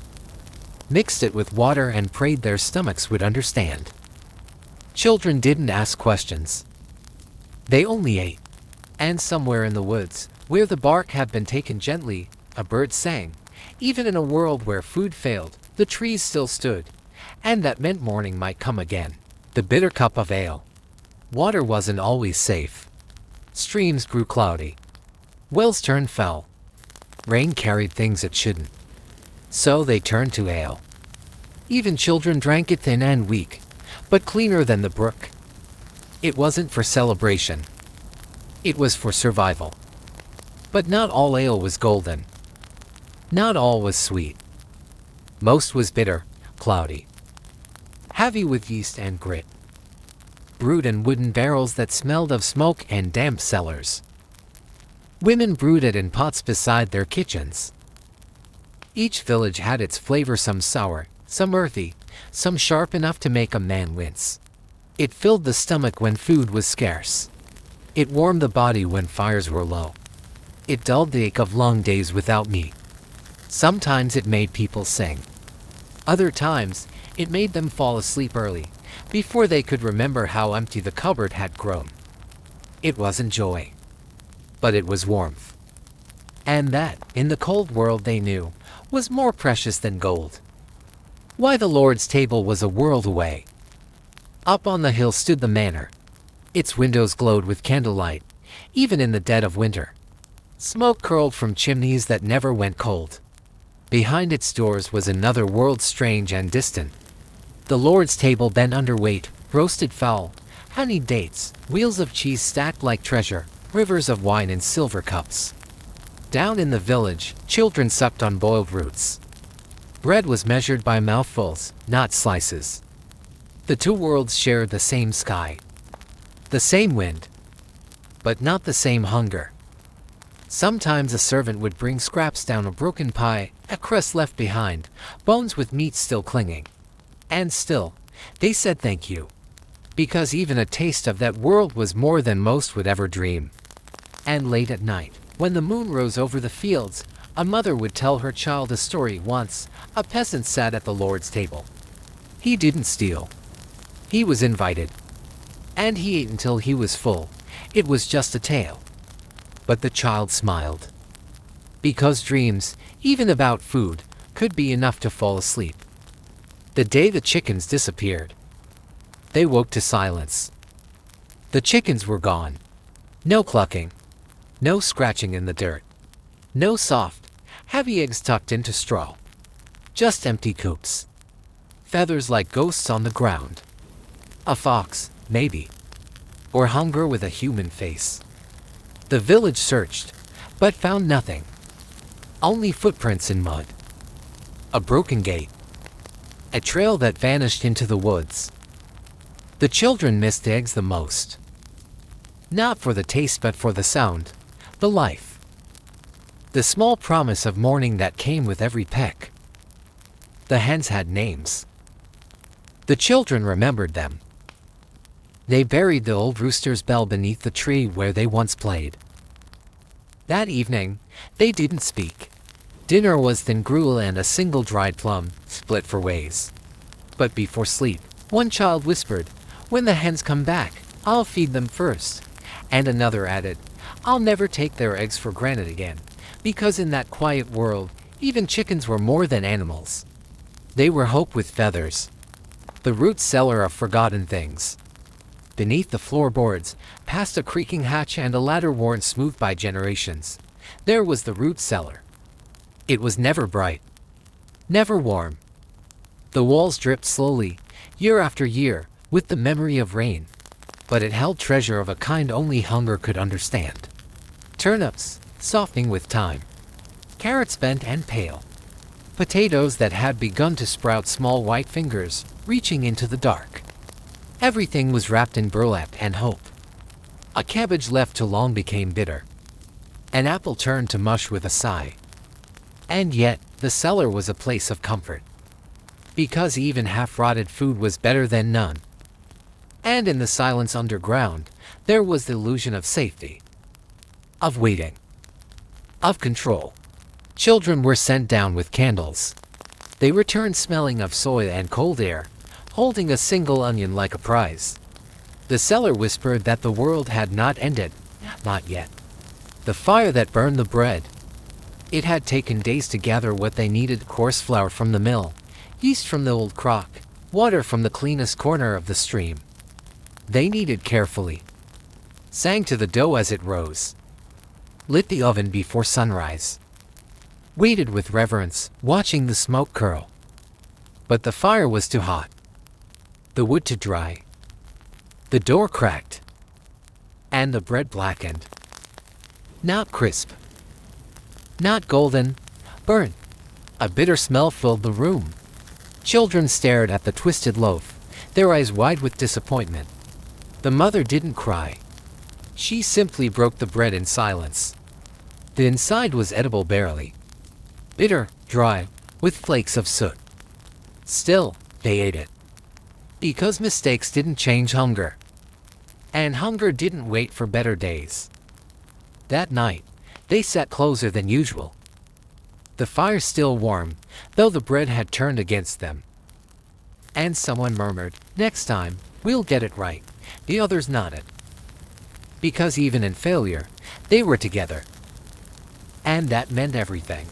Mixed it with water and prayed their stomachs would understand. Children didn't ask questions. They only ate. And somewhere in the woods, where the bark had been taken gently, a bird sang. Even in a world where food failed, the trees still stood. And that meant morning might come again. The bitter cup of ale. Water wasn't always safe. Streams grew cloudy. Wells turned foul. Rain carried things it shouldn't. So they turned to ale. Even children drank it thin and weak, but cleaner than the brook. It wasn't for celebration. It was for survival. But not all ale was golden. Not all was sweet. Most was bitter, cloudy, heavy with yeast and grit. Brewed in wooden barrels that smelled of smoke and damp cellars. Women brewed it in pots beside their kitchens. Each village had its flavor, some sour, some earthy, some sharp enough to make a man wince. It filled the stomach when food was scarce. It warmed the body when fires were low. It dulled the ache of long days without meat. Sometimes it made people sing. Other times, it made them fall asleep early, before they could remember how empty the cupboard had grown. It wasn't joy, but it was warmth. And that, in the cold world they knew, was more precious than gold. Why, the Lord's table was a world away. Up on the hill stood the manor. Its windows glowed with candlelight, even in the dead of winter. Smoke curled from chimneys that never went cold. Behind its doors was another world, strange and distant. The Lord's table bent under weight, roasted fowl, honeyed dates, wheels of cheese stacked like treasure, rivers of wine in silver cups. Down in the village, children sucked on boiled roots. Bread was measured by mouthfuls, not slices. The two worlds shared the same sky, the same wind, but not the same hunger. Sometimes a servant would bring scraps down a broken pie, a crust left behind, bones with meat still clinging. And still, they said thank you. Because even a taste of that world was more than most would ever dream. And late at night, when the moon rose over the fields, A mother would tell her child a story. Once, a peasant sat at the Lord's table. He didn't steal. He was invited. And he ate until he was full. It was just a tale. But the child smiled. Because dreams, even about food, could be enough to fall asleep. The day the chickens disappeared, they woke to silence. The chickens were gone. No clucking. No scratching in the dirt. No soft, heavy eggs tucked into straw. Just empty coops. Feathers like ghosts on the ground. A fox, maybe. Or hunger with a human face. The village searched, but found nothing. Only footprints in mud. A broken gate. A trail that vanished into the woods. The children missed the eggs the most. Not for the taste but for the sound, the life. The small promise of morning that came with every peck. The hens had names. The children remembered them. They buried the old rooster's bell beneath the tree where they once played. That evening, they didn't speak. Dinner was thin gruel and a single dried plum, split for ways. But before sleep, one child whispered, "When the hens come back, I'll feed them first." And another added, "I'll never take their eggs for granted again." Because in that quiet world, even chickens were more than animals. They were hope with feathers. The root cellar of forgotten things. Beneath the floorboards, past a creaking hatch and a ladder worn smooth by generations, there was the root cellar. It was never bright. Never warm. The walls dripped slowly, year after year, with the memory of rain. But it held treasure of a kind only hunger could understand. Turnips, softening with time. Carrots bent and pale. Potatoes that had begun to sprout small white fingers, reaching into the dark. Everything was wrapped in burlap and hope. A cabbage left too long became bitter. An apple turned to mush with a sigh. And yet, the cellar was a place of comfort. Because even half-rotted food was better than none. And in the silence underground, there was the illusion of safety. Of waiting. Of control. Children were sent down with candles. They returned smelling of soil and cold air, holding a single onion like a prize. The cellar whispered that the world had not ended, not yet. The fire that burned the bread. It had taken days to gather what they needed: coarse flour from the mill, yeast from the old crock, water from the cleanest corner of the stream. They kneaded carefully, sang to the dough as it rose, lit the oven before sunrise, waited with reverence, watching the smoke curl. But the fire was too hot, the wood too dry. The door cracked, and the bread blackened. Not crisp, not golden, burnt. A bitter smell filled the room. Children stared at the twisted loaf, their eyes wide with disappointment. The mother didn't cry. She simply broke the bread in silence. The inside was edible barely. Bitter, dry, with flakes of soot. Still, they ate it. Because mistakes didn't change hunger. And hunger didn't wait for better days. That night, they sat closer than usual. The fire still warm, though the bread had turned against them. And someone murmured, "Next time, we'll get it right." The others nodded. Because even in failure, they were together. And that meant everything.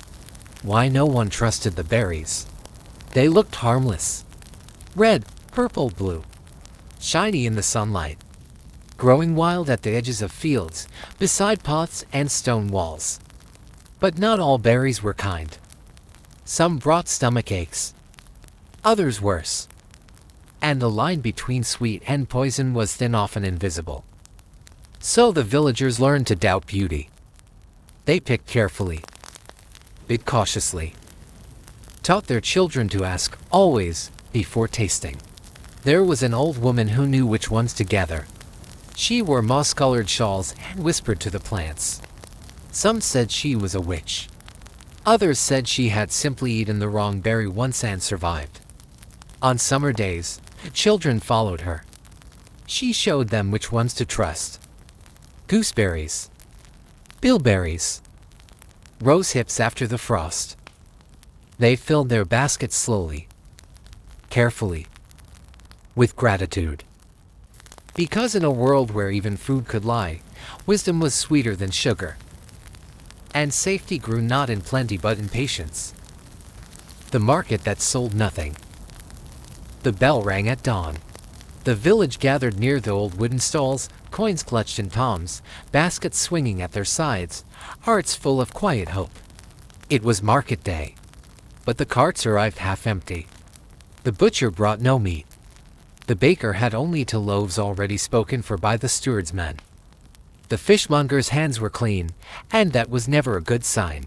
Why no one trusted the berries. They looked harmless. Red, purple, blue. Shiny in the sunlight. Growing wild at the edges of fields, beside paths and stone walls. But not all berries were kind. Some brought stomach aches. Others worse. And the line between sweet and poison was thin, often invisible. So the villagers learned to doubt beauty. They picked carefully, bit cautiously. Taught their children to ask, always, before tasting. There was an old woman who knew which ones to gather. She wore moss-colored shawls and whispered to the plants. Some said she was a witch. Others said she had simply eaten the wrong berry once and survived. On summer days, children followed her. She showed them which ones to trust. Gooseberries. Bilberries. rose hips after the frost. They filled their baskets slowly, carefully, with gratitude. Because in a world where even food could lie, wisdom was sweeter than sugar. And safety grew not in plenty but in patience. The market that sold nothing. The bell rang at dawn. The village gathered near the old wooden stalls, coins clutched in palms, baskets swinging at their sides, hearts full of quiet hope. It was market day. But the carts arrived half empty. The butcher brought no meat. The baker had only 2 loaves already spoken for by the steward's men. The fishmonger's hands were clean, and that was never a good sign.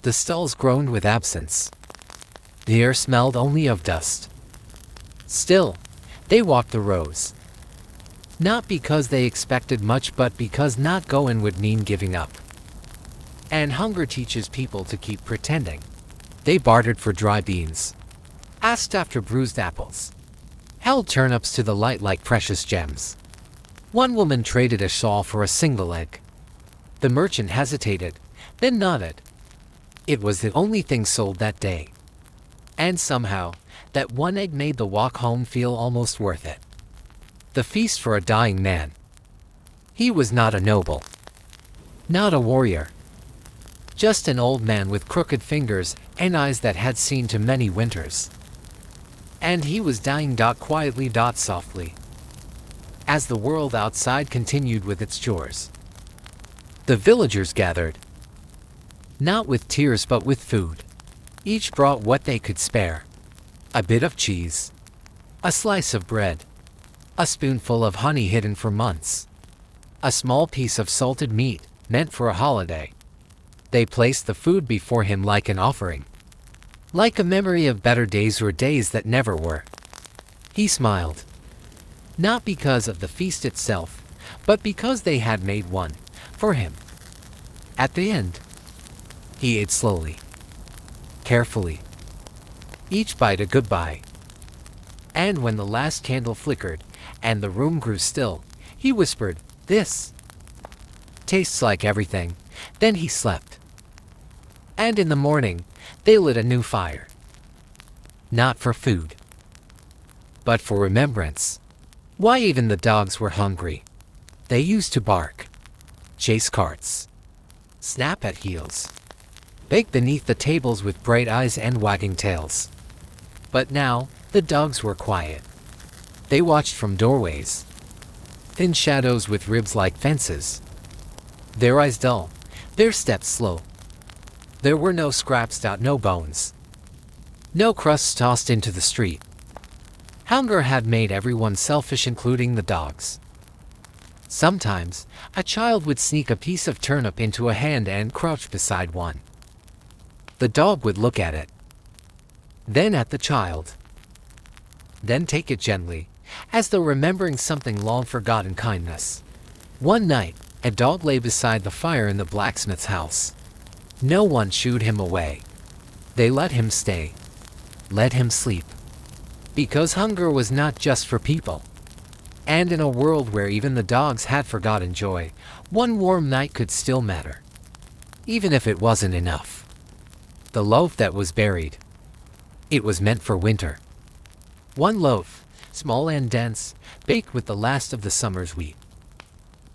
The stalls groaned with absence. The air smelled only of dust. Still, they walked the rows. Not because they expected much but because not going would mean giving up. And hunger teaches people to keep pretending. They bartered for dry beans, asked after bruised apples, held turnips to the light like precious gems. One woman traded a shawl for a single egg. The merchant hesitated, then nodded. It was the only thing sold that day. And somehow, that one egg made the walk home feel almost worth it. The feast for a dying man. He was not a noble, not a warrior. Just an old man with crooked fingers and eyes that had seen too many winters. And he was dying quietly softly, as the world outside continued with its chores. The villagers gathered, not with tears but with food. Each brought what they could spare. A bit of cheese, a slice of bread, a spoonful of honey hidden for months, a small piece of salted meat meant for a holiday. They placed the food before him like an offering, like a memory of better days or days that never were. He smiled, not because of the feast itself, but because they had made one for him. At the end, he ate slowly, carefully, each bite a goodbye. And when the last candle flickered and the room grew still, he whispered, "This tastes like everything." Then he slept. And in the morning, they lit a new fire. Not for food, but for remembrance. Why, even the dogs were hungry. They used to bark, chase carts, snap at heels, bake beneath the tables with bright eyes and wagging tails. But now, the dogs were quiet. They watched from doorways, thin shadows with ribs like fences. Their eyes dull, their steps slow. There were no scraps out, no bones, no crusts tossed into the street. Hunger had made everyone selfish, including the dogs. Sometimes, a child would sneak a piece of turnip into a hand and crouch beside one. The dog would look at it, then at the child, then take it gently, as though remembering something long forgotten kindness. One night, a dog lay beside the fire in the blacksmith's house. No one shooed him away. They let him stay, let him sleep. Because hunger was not just for people. And in a world where even the dogs had forgotten joy, one warm night could still matter, even if it wasn't enough. The loaf that was buried. It was meant for winter. One loaf, small and dense, baked with the last of the summer's wheat.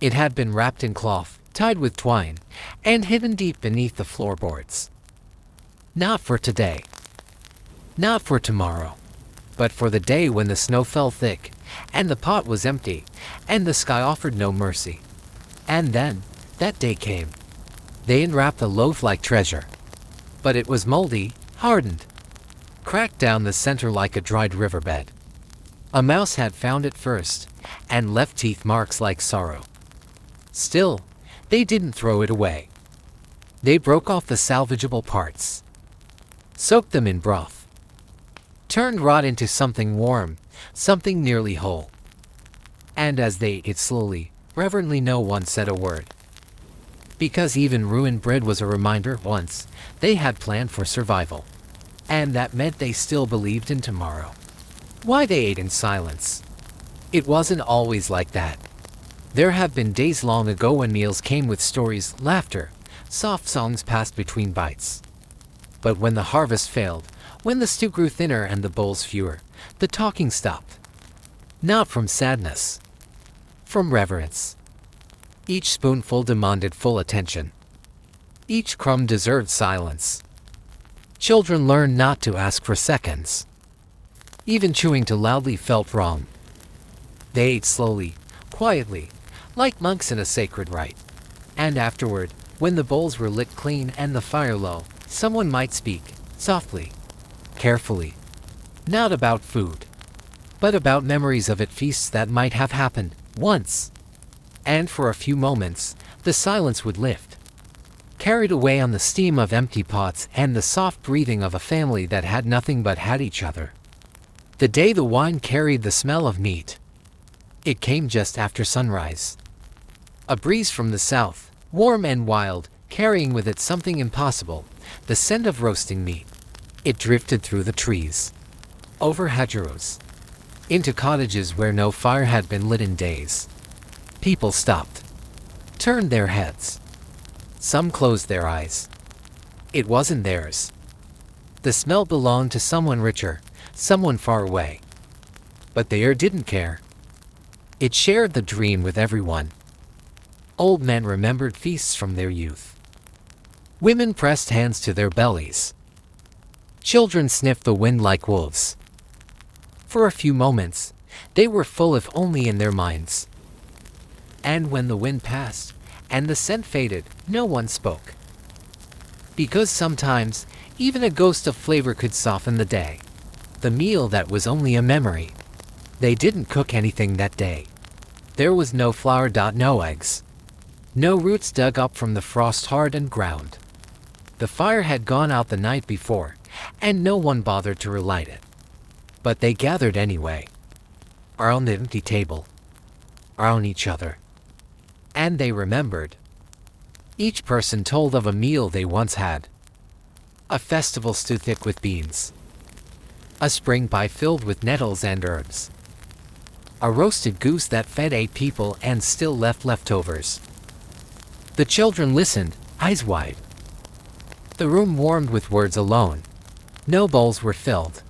It had been wrapped in cloth, tied with twine, and hidden deep beneath the floorboards. Not for today, not for tomorrow, but for the day when the snow fell thick, and the pot was empty, and the sky offered no mercy. And then, that day came. They unwrapped the loaf like treasure. But it was moldy, hardened, cracked down the center like a dried riverbed. A mouse had found it first, and left teeth marks like sorrow. Still, they didn't throw it away. They broke off the salvageable parts, soaked them in broth, turned rot into something warm, something nearly whole. And as they ate it slowly, reverently, no one said a word. Because even ruined bread was a reminder once they had planned for survival. And that meant they still believed in tomorrow. Why they ate in silence? It wasn't always like that. There have been days long ago when meals came with stories, laughter, soft songs passed between bites. But when the harvest failed, when the stew grew thinner and the bowls fewer, the talking stopped. Not from sadness. From reverence. Each spoonful demanded full attention. Each crumb deserved silence. Children learned not to ask for seconds. Even chewing too loudly felt wrong. They ate slowly, quietly, like monks in a sacred rite. And afterward, when the bowls were lit clean and the fire low, someone might speak, softly, carefully. Not about food, but about memories of feasts that might have happened once. And for a few moments, the silence would lift, carried away on the steam of empty pots and the soft breathing of a family that had nothing but had each other. The day the wine carried the smell of meat. It came just after sunrise. A breeze from the south, warm and wild, carrying with it something impossible, the scent of roasting meat. It drifted through the trees, over hedgerows, into cottages where no fire had been lit in days. People stopped, turned their heads. Some closed their eyes. It wasn't theirs. The smell belonged to someone richer, someone far away. But the air didn't care. It shared the dream with everyone. Old men remembered feasts from their youth. Women pressed hands to their bellies. Children sniffed the wind like wolves. For a few moments, they were full if only in their minds. And when the wind passed, and the scent faded, no one spoke. Because sometimes, even a ghost of flavor could soften the day. The meal that was only a memory. They didn't cook anything that day. There was no flour, no eggs. No roots dug up from the frost hardened ground. The fire had gone out the night before, and no one bothered to relight it. But they gathered anyway. Around the empty table. Around each other. And they remembered. Each person told of a meal they once had. A festival stew thick with beans. A spring pie filled with nettles and herbs. A roasted goose that fed 8 people and still left leftovers. The children listened, eyes wide. The room warmed with words alone. No bowls were filled.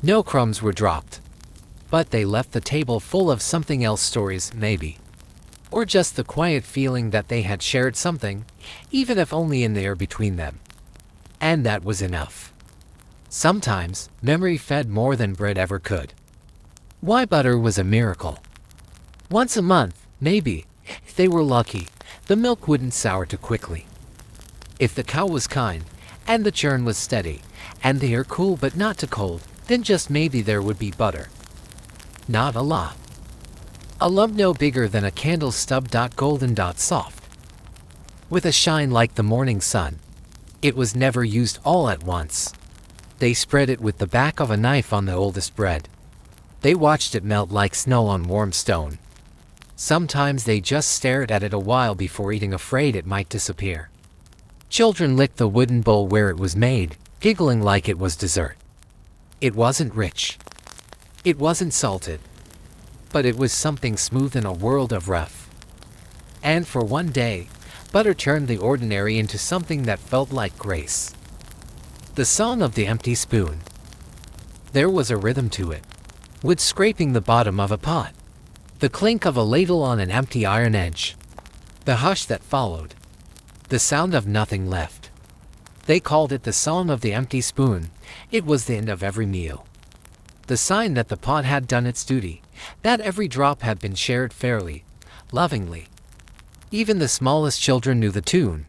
No crumbs were dropped. But they left the table full of something else, stories, maybe. Or just the quiet feeling that they had shared something, even if only in the air between them. And that was enough. Sometimes, memory fed more than bread ever could. Why butter was a miracle. Once a month, maybe, if they were lucky, the milk wouldn't sour too quickly. If the cow was kind, and the churn was steady, and the air cool but not too cold, then just maybe there would be butter. Not a lot. A lump no bigger than a candle stub. Golden. Soft. With a shine like the morning sun. It was never used all at once. They spread it with the back of a knife on the oldest bread. They watched it melt like snow on warm stone. Sometimes they just stared at it a while before eating, afraid it might disappear. Children licked the wooden bowl where it was made, giggling like it was dessert. It wasn't rich. It wasn't salted. But it was something smooth in a world of rough. And for one day, butter turned the ordinary into something that felt like grace. The song of the empty spoon. There was a rhythm to it. Wood scraping the bottom of a pot. The clink of a ladle on an empty iron edge. The hush that followed. The sound of nothing left. They called it the song of the empty spoon. It was the end of every meal. The sign that the pot had done its duty, that every drop had been shared fairly, lovingly. Even the smallest children knew the tune.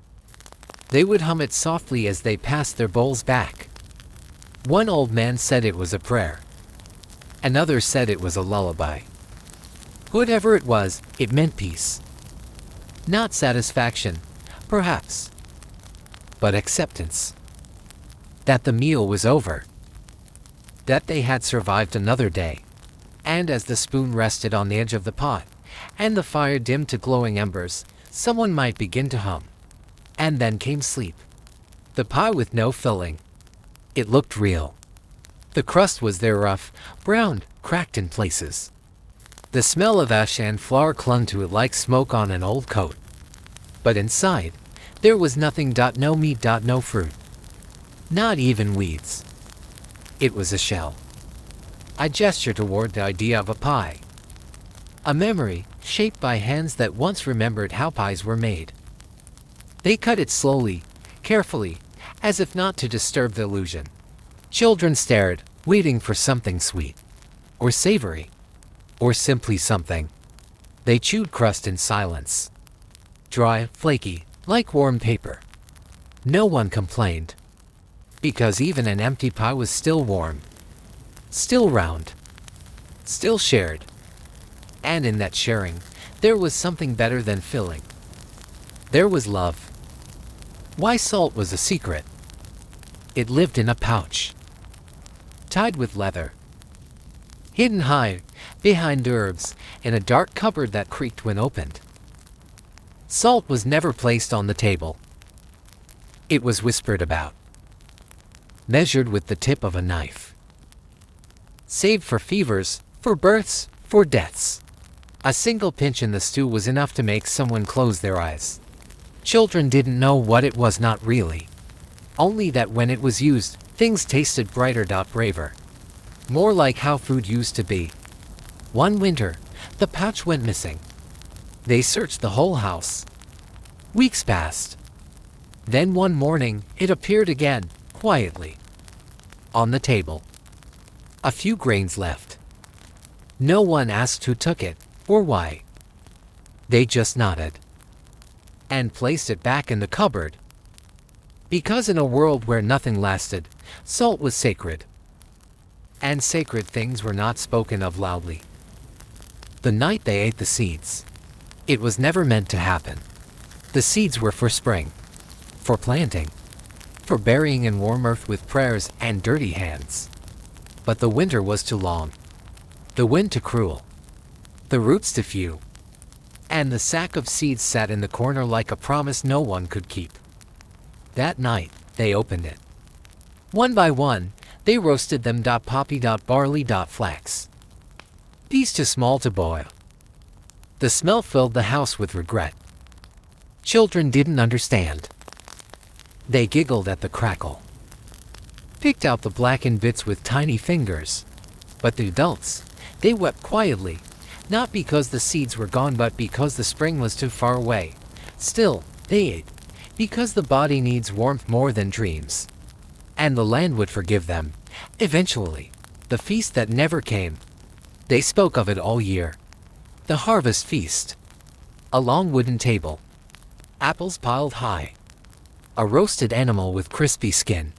They would hum it softly as they passed their bowls back. One old man said it was a prayer. Another said it was a lullaby. Whatever it was, it meant peace. Not satisfaction, perhaps, but acceptance. That the meal was over. That they had survived another day. And as the spoon rested on the edge of the pot, and the fire dimmed to glowing embers, someone might begin to hum. And then came sleep. The pie with no filling. It looked real. The crust was there, rough, browned, cracked in places. The smell of ash and flour clung to it like smoke on an old coat. But inside, There was nothing. No meat. No fruit. Not even weeds. It was a shell. I gestured toward the idea of a pie. A memory, shaped by hands that once remembered how pies were made. They cut it slowly, carefully, as if not to disturb the illusion. Children stared, waiting for something sweet, or savory, or simply something. They chewed crust in silence. Dry, flaky, like warm paper. No one complained, because even an empty pie was still warm, still round, still shared. And in that sharing, there was something better than filling. There was love. Why salt was a secret. It lived in a pouch, tied with leather, hidden high behind herbs in a dark cupboard that creaked when opened. Salt was never placed on the table. It was whispered about, measured with the tip of a knife, saved for fevers, for births, for deaths. A single pinch in the stew was enough to make someone close their eyes. Children didn't know what it was, not really. Only that when it was used, things tasted brighter. Braver. More like how food used to be. One winter, the pouch went missing. They searched the whole house. Weeks passed. Then one morning, it appeared again, quietly. On the table. A few grains left. No one asked who took it, or why. They just nodded. And placed it back in the cupboard. Because in a world where nothing lasted, salt was sacred. And sacred things were not spoken of loudly. The night they ate the seeds, it was never meant to happen. The seeds were for spring, for planting, for burying in warm earth with prayers and dirty hands. But the winter was too long, the wind too cruel, the roots too few, and the sack of seeds sat in the corner like a promise no one could keep. That night, they opened it. One by one, they roasted them. Poppy. Barley. Flax. Peas too small to boil. The smell filled the house with regret. Children didn't understand. They giggled at the crackle, picked out the blackened bits with tiny fingers. But the adults, they wept quietly, not because the seeds were gone but because the spring was too far away. Still, they ate, because the body needs warmth more than dreams. And the land would forgive them, eventually. The feast that never came. They spoke of it all year. The harvest feast. A long wooden table. Apples piled high. A roasted animal with crispy skin.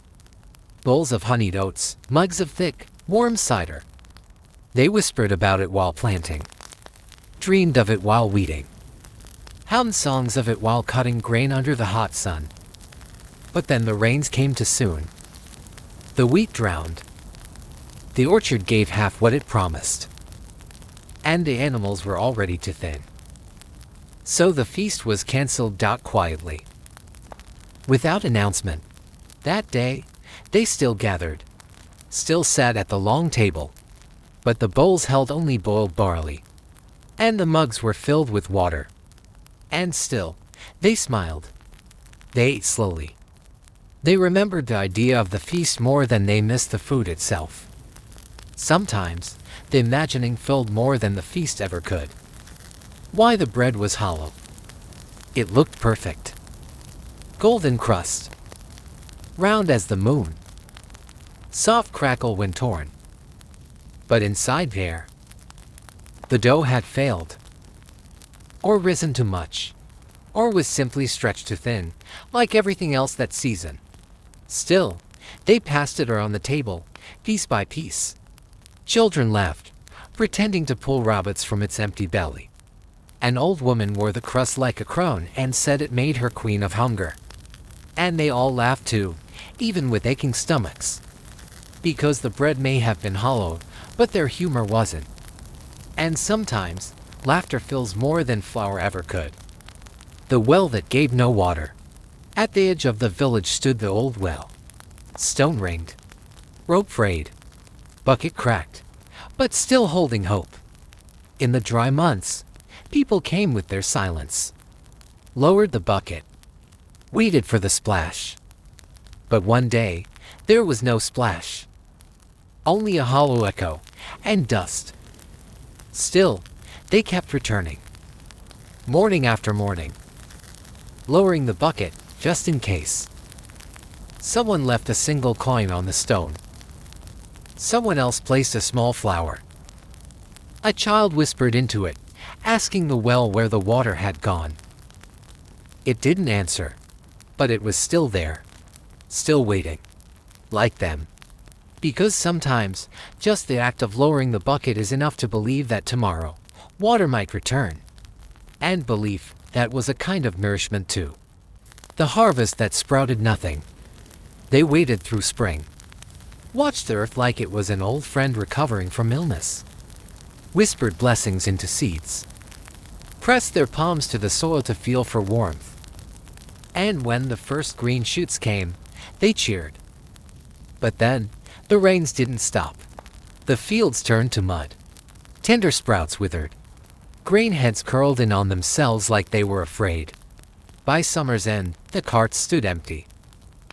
Bowls of honeyed oats, mugs of thick, warm cider. They whispered about it while planting. Dreamed of it while weeding. Hummed songs of it while cutting grain under the hot sun. But then the rains came too soon. The wheat drowned. The orchard gave half what it promised. And the animals were already too thin. So the feast was cancelled. Quietly. Without announcement. That day, they still gathered. Still sat at the long table. But the bowls held only boiled barley. And the mugs were filled with water. And still, they smiled. They ate slowly. They remembered the idea of the feast more than they missed the food itself. Sometimes, the imagining filled more than the feast ever could. Why the bread was hollow. It looked perfect. Golden crust. Round as the moon. Soft crackle when torn. But inside there, the dough had failed. Or risen too much. Or was simply stretched too thin, like everything else that season. Still, they passed it around the table, piece by piece. Children laughed, pretending to pull rabbits from its empty belly. An old woman wore the crust like a crown and said it made her queen of hunger. And they all laughed too, even with aching stomachs. Because the bread may have been hollow, but their humor wasn't. And sometimes, laughter fills more than flour ever could. The well that gave no water. At the edge of the village stood the old well. Stone ringed. Rope frayed. Bucket cracked. But still holding hope. In the dry months, people came with their silence. Lowered the bucket. waited for the splash. But one day, there was no splash. Only a hollow echo and dust. Still, they kept returning. Morning after morning. Lowering the bucket, just in case. Someone left a single coin on the stone. Someone else placed a small flower. A child whispered into it, asking the well where the water had gone. It didn't answer, but it was still there, still waiting, like them. Because sometimes, just the act of lowering the bucket is enough to believe that tomorrow, water might return. And belief, that was a kind of nourishment too. The harvest that sprouted nothing. They waited through spring. Watched the earth like it was an old friend recovering from illness. Whispered blessings into seeds. Pressed their palms to the soil to feel for warmth. And when the first green shoots came, they cheered. But then, the rains didn't stop. The fields turned to mud. Tender sprouts withered. Grain heads curled in on themselves like they were afraid. By summer's end, the carts stood empty.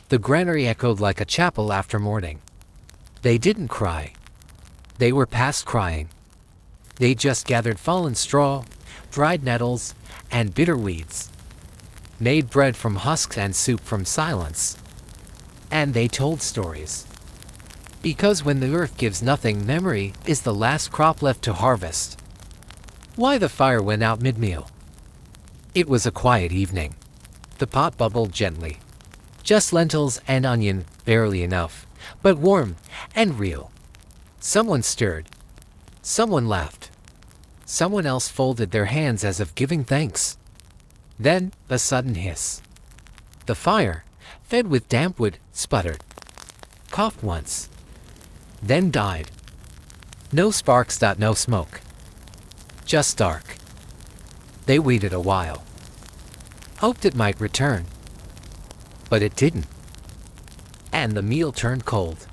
The granary echoed like a chapel after morning. They didn't cry. They were past crying. They just gathered fallen straw, dried nettles, and bitter weeds. Made bread from husks and soup from silence. And they told stories. Because when the earth gives nothing, memory is the last crop left to harvest. Why the fire went out mid-meal? It was a quiet evening. The pot bubbled gently. Just lentils and onion, barely enough, but warm and real. Someone stirred. Someone laughed. Someone else folded their hands as if giving thanks. Then, a sudden hiss. The fire, fed with damp wood, sputtered. Coughed once. Then died. No sparks. No smoke. Just dark. They waited a while. Hoped it might return. But it didn't. And the meal turned cold.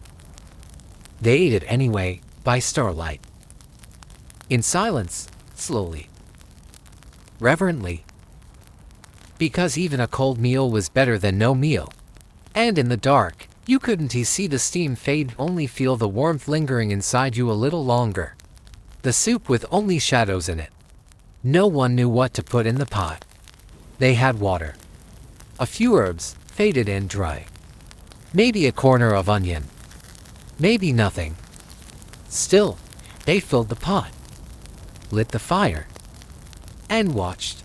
They ate it anyway, by starlight. In silence, slowly. Reverently. Because even a cold meal was better than no meal. And in the dark, you couldn't see the steam fade, only feel the warmth lingering inside you a little longer. The soup with only shadows in it. No one knew what to put in the pot. They had water. A few herbs, faded and dry. Maybe a corner of onion. Maybe nothing. Still, they filled the pot. Lit the fire. And watched.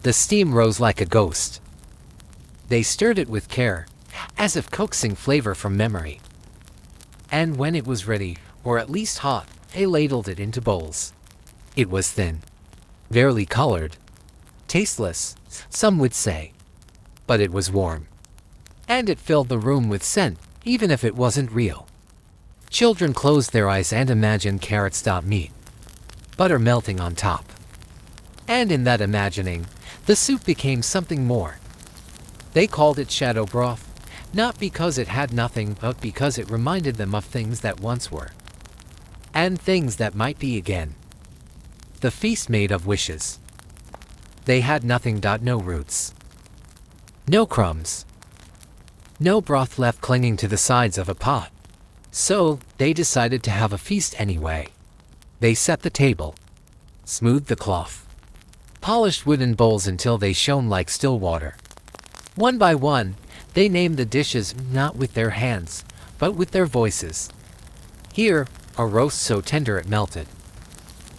The steam rose like a ghost. They stirred it with care, as if coaxing flavor from memory. And when it was ready, or at least hot, they ladled it into bowls. It was thin. Barely colored. Tasteless, some would say. But it was warm. And it filled the room with scent, even if it wasn't real. Children closed their eyes and imagined carrots. Meat. Butter melting on top. And in that imagining, the soup became something more. They called it shadow broth, not because it had nothing, but because it reminded them of things that once were. And things that might be again. The feast made of wishes. They had nothing. No roots. No crumbs. No broth left clinging to the sides of a pot. So, they decided to have a feast anyway. They set the table. Smoothed the cloth. Polished wooden bowls until they shone like still water. One by one, they named the dishes not with their hands, but with their voices. Here, a roast so tender it melted.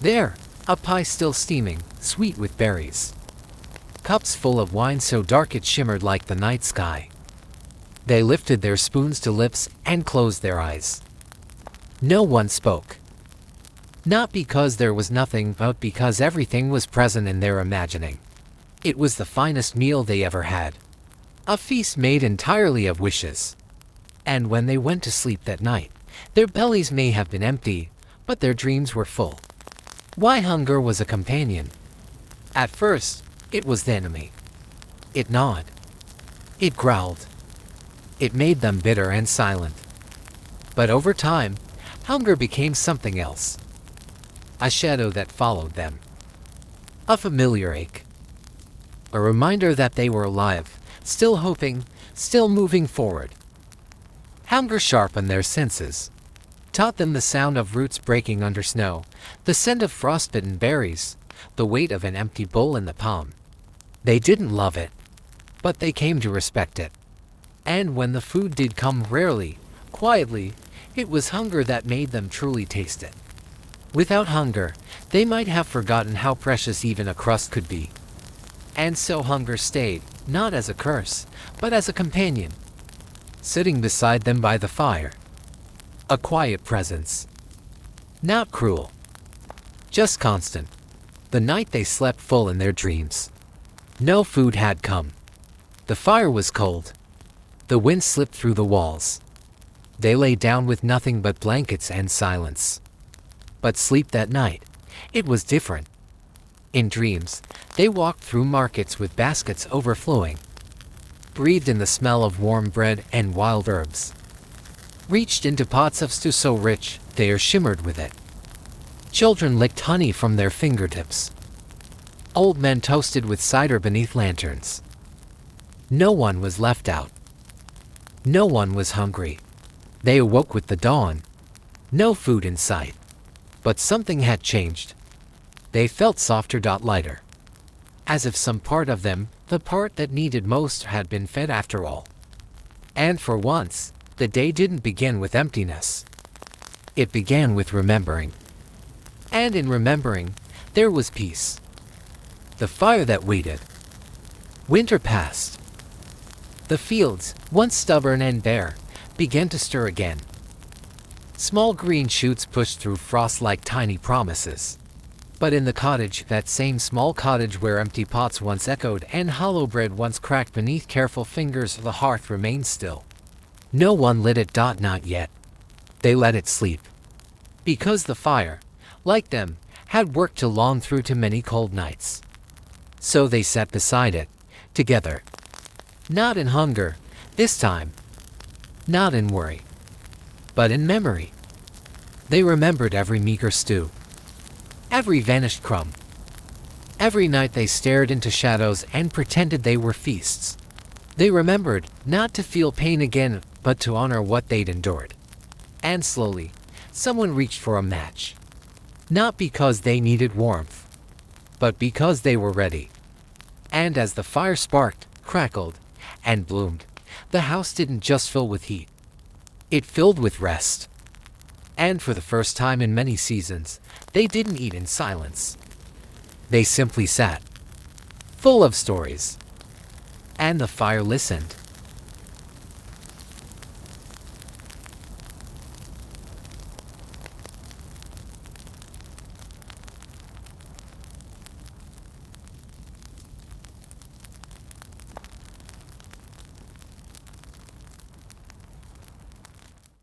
There, a pie still steaming, sweet with berries. Cups full of wine so dark it shimmered like the night sky. They lifted their spoons to lips and closed their eyes. No one spoke. Not because there was nothing, but because everything was present in their imagining. It was the finest meal they ever had. A feast made entirely of wishes. And when they went to sleep that night, their bellies may have been empty, but their dreams were full. Why hunger was a companion. At first, it was the enemy. It gnawed. It growled. It made them bitter and silent. But over time, hunger became something else. A shadow that followed them. A familiar ache. A reminder that they were alive, still hoping, still moving forward. Hunger sharpened their senses, taught them the sound of roots breaking under snow, the scent of frostbitten berries, the weight of an empty bowl in the palm. They didn't love it, but they came to respect it. And when the food did come rarely, quietly, it was hunger that made them truly taste it. Without hunger, they might have forgotten how precious even a crust could be. And so hunger stayed, not as a curse, but as a companion, sitting beside them by the fire. A quiet presence. Not cruel, just constant. The night they slept full in their dreams. No food had come. The fire was cold. The wind slipped through the walls. They lay down with nothing but blankets and silence. But sleep that night, it was different. In dreams, they walked through markets with baskets overflowing, breathed in the smell of warm bread and wild herbs, reached into pots of stew so rich they shimmered with it. Children licked honey from their fingertips. Old men toasted with cider beneath lanterns. No one was left out. No one was hungry. They awoke with the dawn. No food in sight. But something had changed. They felt softer, lighter. As if some part of them, the part that needed most, had been fed after all. And for once, the day didn't begin with emptiness. It began with remembering. And in remembering, there was peace. The fire that waited. Winter passed. The fields, once stubborn and bare, began to stir again. Small green shoots pushed through frost like tiny promises. But in the cottage, that same small cottage where empty pots once echoed and hollow bread once cracked beneath careful fingers, the hearth remained still. No one lit it. Not yet. They let it sleep. Because the fire, like them, had worked too long through too many cold nights. So they sat beside it, together. Not in hunger, this time. Not in worry. But in memory. They remembered every meager stew. Every vanished crumb. Every night they stared into shadows and pretended they were feasts. They remembered, not to feel pain again, but to honor what they'd endured. And slowly, someone reached for a match. Not because they needed warmth, but because they were ready. And as the fire sparked, crackled, and bloomed, the house didn't just fill with heat. It filled with rest. And for the first time in many seasons, they didn't eat in silence. They simply sat, full of stories. And the fire listened.